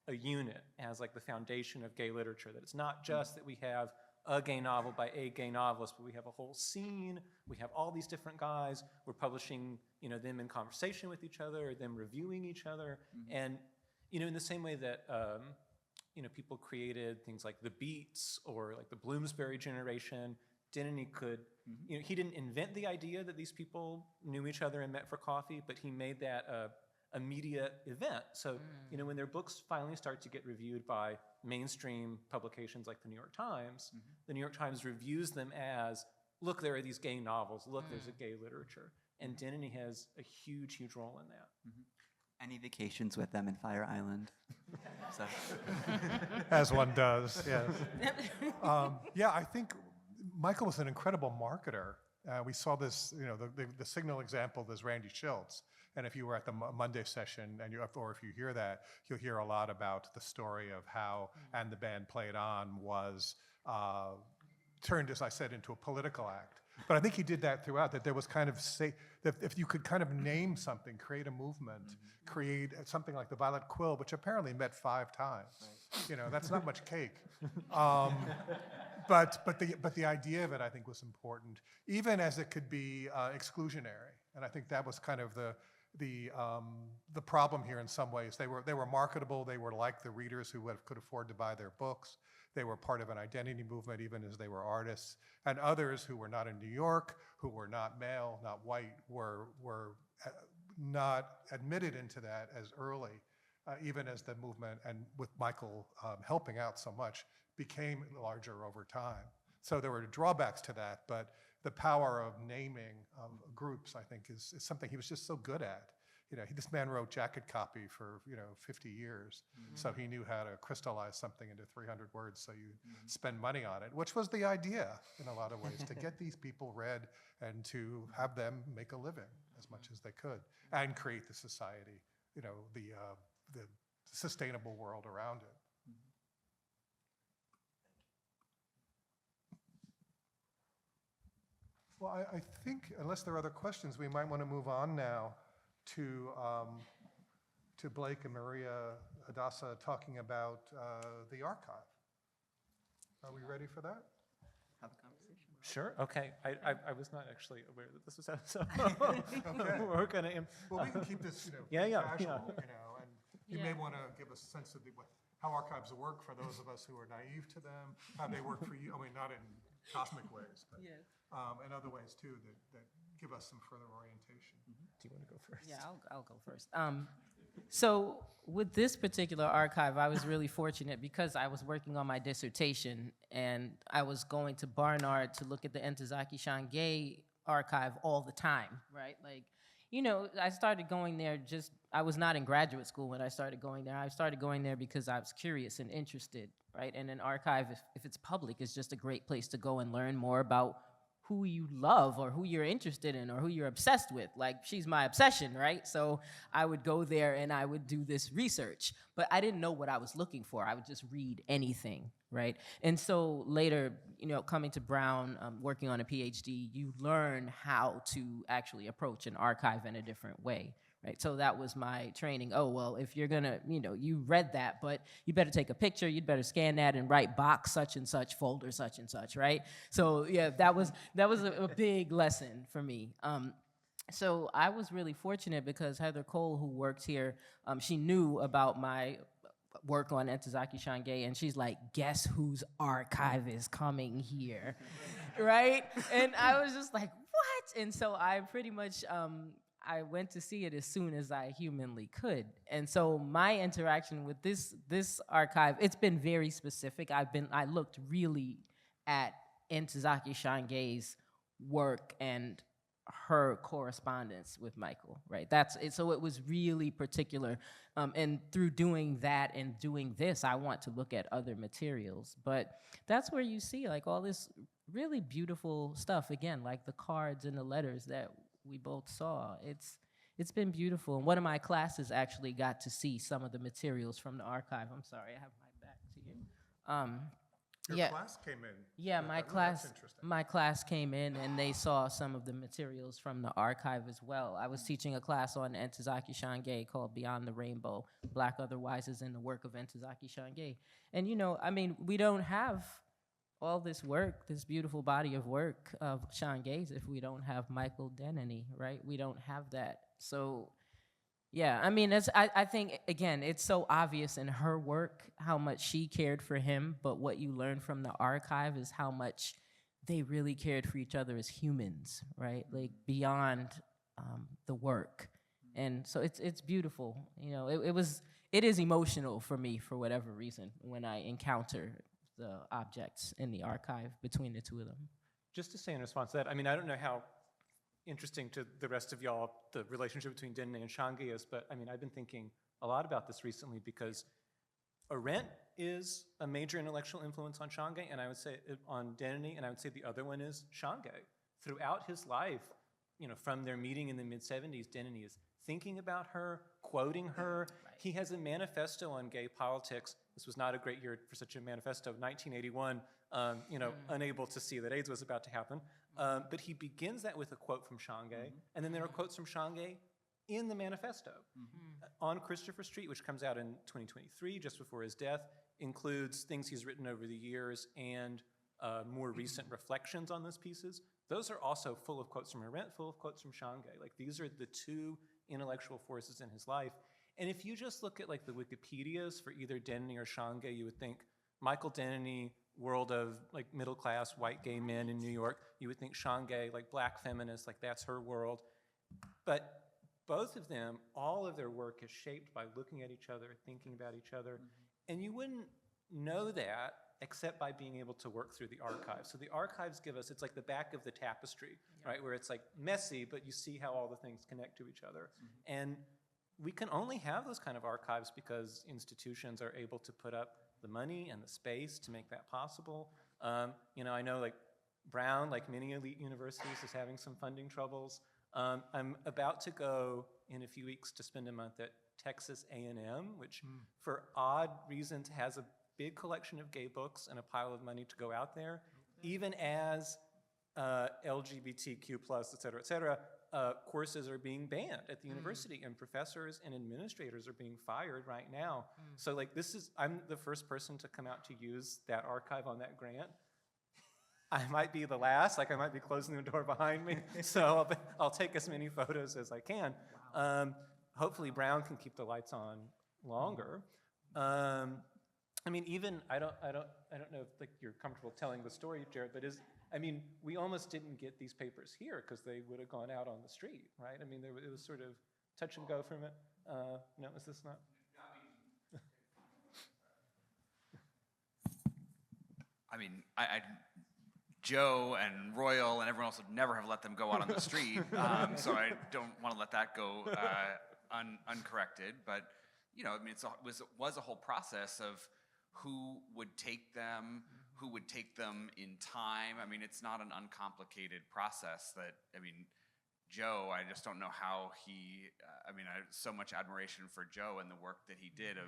a unit, as like the foundation of gay literature, that it's not just that we have a gay novel by a gay novelist, but we have a whole scene, we have all these different guys, we're publishing, you know, them in conversation with each other, or them reviewing each other, and, you know, in the same way that, you know, people created things like the Beats or like the Bloomsbury generation, Denneny could, you know, he didn't invent the idea that these people knew each other and met for coffee, but he made that a media event. So, you know, when their books finally start to get reviewed by mainstream publications like the New York Times, the New York Times reviews them as, look, there are these gay novels, look, there's a gay literature. And Denneny has a huge, huge role in that. Any vacations with them in Fire Island? So. As one does, yes. Yeah, I think Michael was an incredible marketer. We saw this, the signal example is Randy Schultz. And if you were at the Monday session, or if you hear that, you'll hear a lot about the story of how And the Band Played On was turned, as I said, into a political act. But I think he did that throughout, that there was kind of, that if you could kind of name something, create a movement, create something like the Violet Quill, which apparently met 5 times. That's not much cake. But the idea of it, I think, was important, even as it could be exclusionary. And I think that was kind of the problem here in some ways. They were marketable. They were like the readers who could afford to buy their books. They were part of an identity movement, even as they were artists. And others who were not in New York, who were not male, not white, were not admitted into that as early, even as the movement, and with Michael helping out so much, became larger over time. So there were drawbacks to that, but the power of naming groups, I think, is something he was just so good at. This man wrote jacket copy for 50 years, so he knew how to crystallize something into 300 words so you spend money on it, which was the idea in a lot of ways, to get these people read and to have them make a living as much as they could and create the society, the sustainable world around it. Well, I think, unless there are other questions, we might want to move on now to Blake and Maria Hadessa talking about the archive. Are we ready for that? Have a conversation. Sure. Okay. I was not actually aware that this was happening, so we're going to. Well, we can keep this, casual, and you may want to give a sense of how archives work for those of us who are naive to them, how they work for you. I mean, not in cosmic ways, but and other ways too that give us some further orientation. Do you want to go first? Yeah, I'll go first. So with this particular archive, I was really fortunate because I was working on my dissertation and I was going to Barnard to look at the Ntozake Shange archive all the time, right? I started going there I was not in graduate school when I started going there. I started going there because I was curious and interested, right? And an archive, if it's public, is just a great place to go and learn more about who you love or who you're interested in or who you're obsessed with. She's my obsession, right? So I would go there and I would do this research, but I didn't know what I was looking for. I would just read anything, right? And so later, coming to Brown, working on a Ph.D., you learn how to actually approach an archive in a different way, right? So that was my training. Oh, well, if you're gonna, you read that, but you better take a picture, you'd better scan that and write box such and such, folder such and such, right? So yeah, that was a big lesson for me. So I was really fortunate because Heather Cole, who works here, she knew about my work on Ntozake Shange, and she's like, guess whose archive is coming here, right? And I was just like, what? And so I pretty much, I went to see it as soon as I humanly could. And so my interaction with this archive, it's been very specific. I looked really at Ntozake Shange's work and her correspondence with Michael, right? That's it. So it was really particular. And through doing that and doing this, I want to look at other materials. But that's where you see all this really beautiful stuff, again, like the cards and the letters that we both saw. It's been beautiful. And one of my classes actually got to see some of the materials from the archive. I'm sorry, I have my back to you. Your class came in. Yeah, That's interesting. my class came in and they saw some of the materials from the archive as well. I was teaching a class on Ntozake Shange called Beyond the Rainbow, Black Otherwises in the Work of Ntozake Shange. And we don't have all this work, this beautiful body of work of Shange's if we don't have Michael Denneny, right? We don't have that. So yeah, I think, again, it's so obvious in her work how much she cared for him, but what you learn from the archive is how much they really cared for each other as humans, right? Beyond the work. And so it's beautiful. It is emotional for me for whatever reason when I encounter the objects in the archive between the two of them. Just to say in response to that, I don't know how interesting to the rest of y'all the relationship between Denneny and Shange is, but I've been thinking a lot about this recently because Arendt is a major intellectual influence on Shange, and I would say on Denneny, and I would say the other one is Shange. Throughout his life, from their meeting in the mid-70s, Denneny is thinking about her, quoting her. Right. He has a manifesto on gay politics. This was not a great year for such a manifesto. 1981, unable to see that AIDS was about to happen. But he begins that with a quote from Shange, and then there are quotes from Shange in the manifesto. On Christopher Street, which comes out in 2023, just before his death, includes things he's written over the years and more recent reflections on those pieces. Those are also full of quotes from Arendt, full of quotes from Shange. Like, these are the two intellectual forces in his life. And if you just look at like the Wikipedias for either Denneny or Shange, you would think Michael Denneny, world of like middle-class white gay men in New York. You would think Shange, like black feminist, like that's her world. But both of them, all of their work is shaped by looking at each other, thinking about each other. And you wouldn't know that except by being able to work through the archives. So the archives give us, it's like the back of the tapestry, right? Where it's like messy, but you see how all the things connect to each other. And we can only have those kind of archives because institutions are able to put up the money and the space to make that possible. I know like Brown, like many elite universities, is having some funding troubles. I'm about to go in a few weeks to spend a month at Texas A&M, which for odd reasons has a big collection of gay books and a pile of money to go out there, even as LGBTQ+, et cetera, courses are being banned at the university, and professors and administrators are being fired right now. So like I'm the first person to come out to use that archive on that grant. I might be the last, like I might be closing the door behind me, so I'll take as many photos as I can. Hopefully Brown can keep the lights on longer. I mean, even I don't know if like you're comfortable telling the story, Jared, but we almost didn't get these papers here because they would have gone out on the street, right? I mean, it was sort of touch and go from it. No, is this not? I mean, Joe and Royal and everyone else would never have let them go out on the street, so I don't want to let that go uncorrected. But it was a whole process of who would take them, who would take them in time. I mean, it's not an uncomplicated process. Joe, I just don't know how he. I have so much admiration for Joe and the work that he did.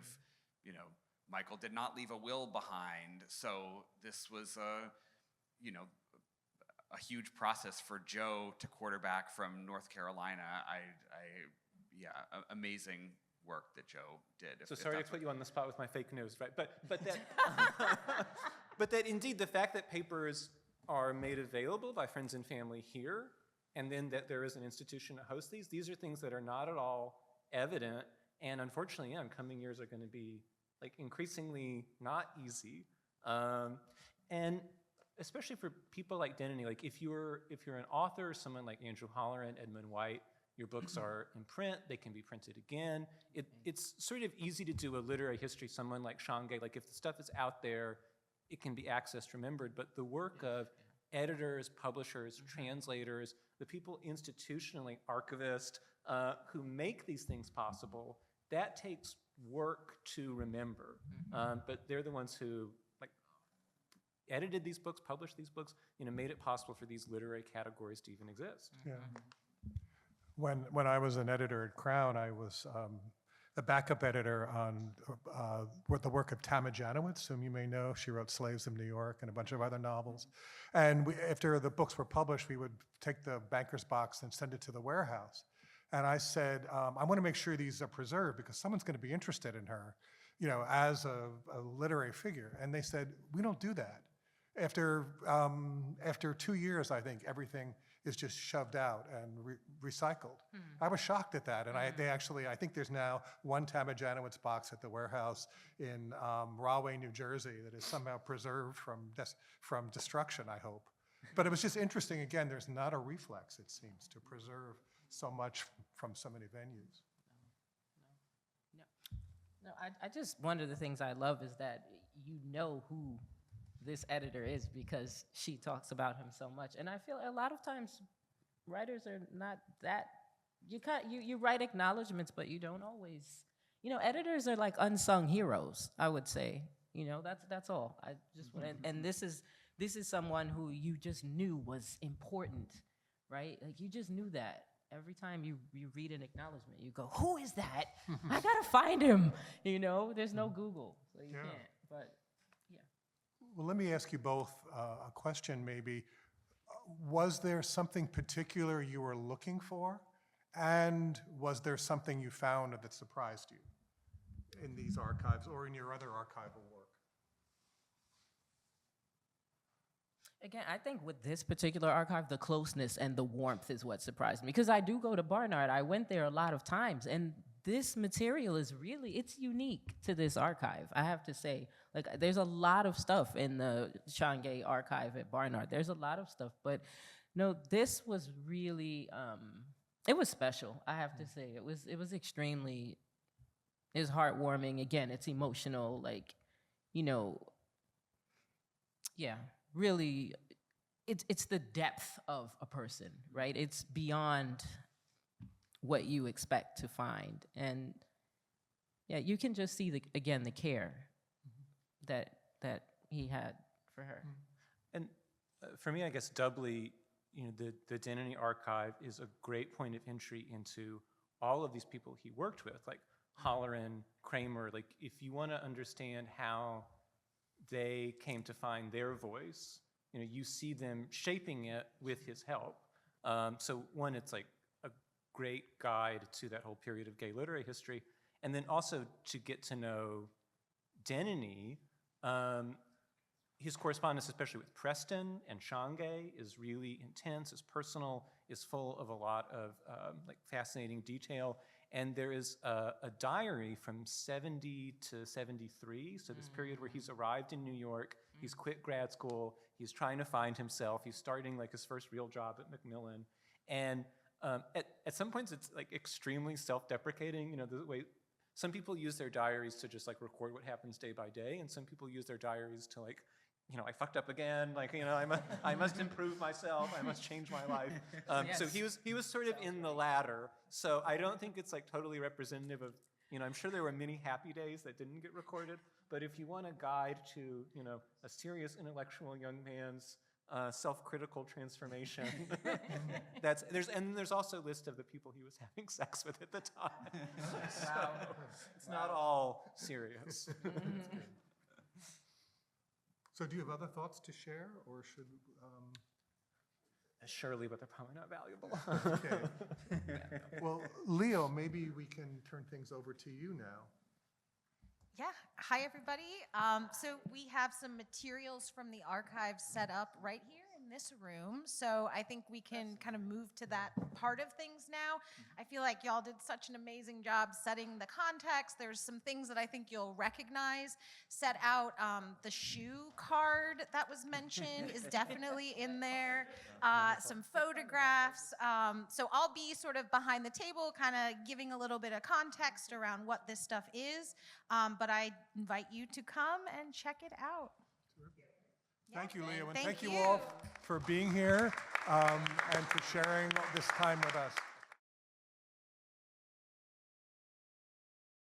Michael did not leave a will behind, so this was a huge process for Joe to quarterback from North Carolina. Amazing work that Joe did. So sorry to put you on the spot with my fake news, right? But that, but that indeed the fact that papers are made available by friends and family here, and then that there is an institution that hosts these are things that are not at all evident, and unfortunately, in coming years are going to be like increasingly not easy, and especially for people like Denneny, like if you're an author, someone like Andrew Holleran, Edmund White, your books are in print, they can be printed again. It's sort of easy to do a literary history, someone like Shange, like if the stuff is out there, it can be accessed, remembered, but the work of editors, publishers, translators, the people institutionally, archivists, who make these things possible, that takes work to remember. But they're the ones who edited these books, published these books, made it possible for these literary categories to even exist. Yeah. When I was an editor at Crown, I was the backup editor on the work of Tama Janowitz, whom you may know. She wrote Slaves of New York and a bunch of other novels. And after the books were published, we would take the banker's box and send it to the warehouse. And I said, I want to make sure these are preserved because someone's going to be interested in her, as a literary figure. And they said, we don't do that. After 2 years, I think everything is just shoved out and recycled. I was shocked at that, and I think there's now one Tama Janowitz box at the warehouse in Rahway, New Jersey, that is somehow preserved from destruction, I hope. But it was just interesting, again, there's not a reflex, it seems, to preserve so much from so many venues. No, I just, one of the things I love is that you know who this editor is because she talks about him so much. And I feel a lot of times writers are not that, you write acknowledgments, but you don't always, editors are like unsung heroes, I would say. That's all. I just and this is someone who you just knew was important, right? Like you just knew that. Every time you read an acknowledgement, you go, who is that? I gotta find him. There's no Google, so you can't. But yeah. Well, let me ask you both a question maybe. Was there something particular you were looking for? And was there something you found that surprised you in these archives or in your other archival work? Again, I think with this particular archive, the closeness and the warmth is what surprised me. Because I do go to Barnard. I went there a lot of times. And this material is it's unique to this archive, I have to say. Like, there's a lot of stuff in the Shange archive at Barnard. There's a lot of stuff. But no, this was really, it was special, I have to say. It was extremely, it was heartwarming. Again, it's emotional, like, yeah. Really, it's the depth of a person, right? It's beyond what you expect to find. And yeah, you can just see, the care that he had for her. And for me, I guess doubly, the Denneny archive is a great point of entry into all of these people he worked with, like Holleran, Kramer. Like, if you want to understand how they came to find their voice, you see them shaping it with his help. So one, it's like a great guide to that whole period of gay literary history. And then also to get to know Denneny, his correspondence, especially with Preston and Shange, is really intense, is personal, is full of a lot of like fascinating detail. And there is a diary from 70 to 73, so this period where he's arrived in New York, he's quit grad school, he's trying to find himself, he's starting like his first real job at Macmillan. And at some points it's like extremely self-deprecating, the way some people use their diaries to just like record what happens day by day, and some people use their diaries to like, I fucked up again, like, I must improve myself, I must change my life. Yes. So he was sort of in the latter. So I don't think it's like totally representative of, I'm sure there were many happy days that didn't get recorded, but if you want a guide to, a serious intellectual young man's self-critical transformation, there's also a list of the people he was having sex with at the time. So it's not all serious. So do you have other thoughts to share, or should? Surely, but they're probably not valuable. Okay. Well, Leo, maybe we can turn things over to you now. Yeah. Hi, everybody. So we have some materials from the archive set up right here in this room. So I think we can kind of move to that part of things now. I feel like y'all did such an amazing job setting the context. There's some things that I think you'll recognize. Set out the shoe card that was mentioned is definitely in there. Some photographs. So I'll be sort of behind the table, kind of giving a little bit of context around what this stuff is. But I invite you to come and check it out. Thank you, Leo, and Thank thank you you. all for being here and for sharing this time with us.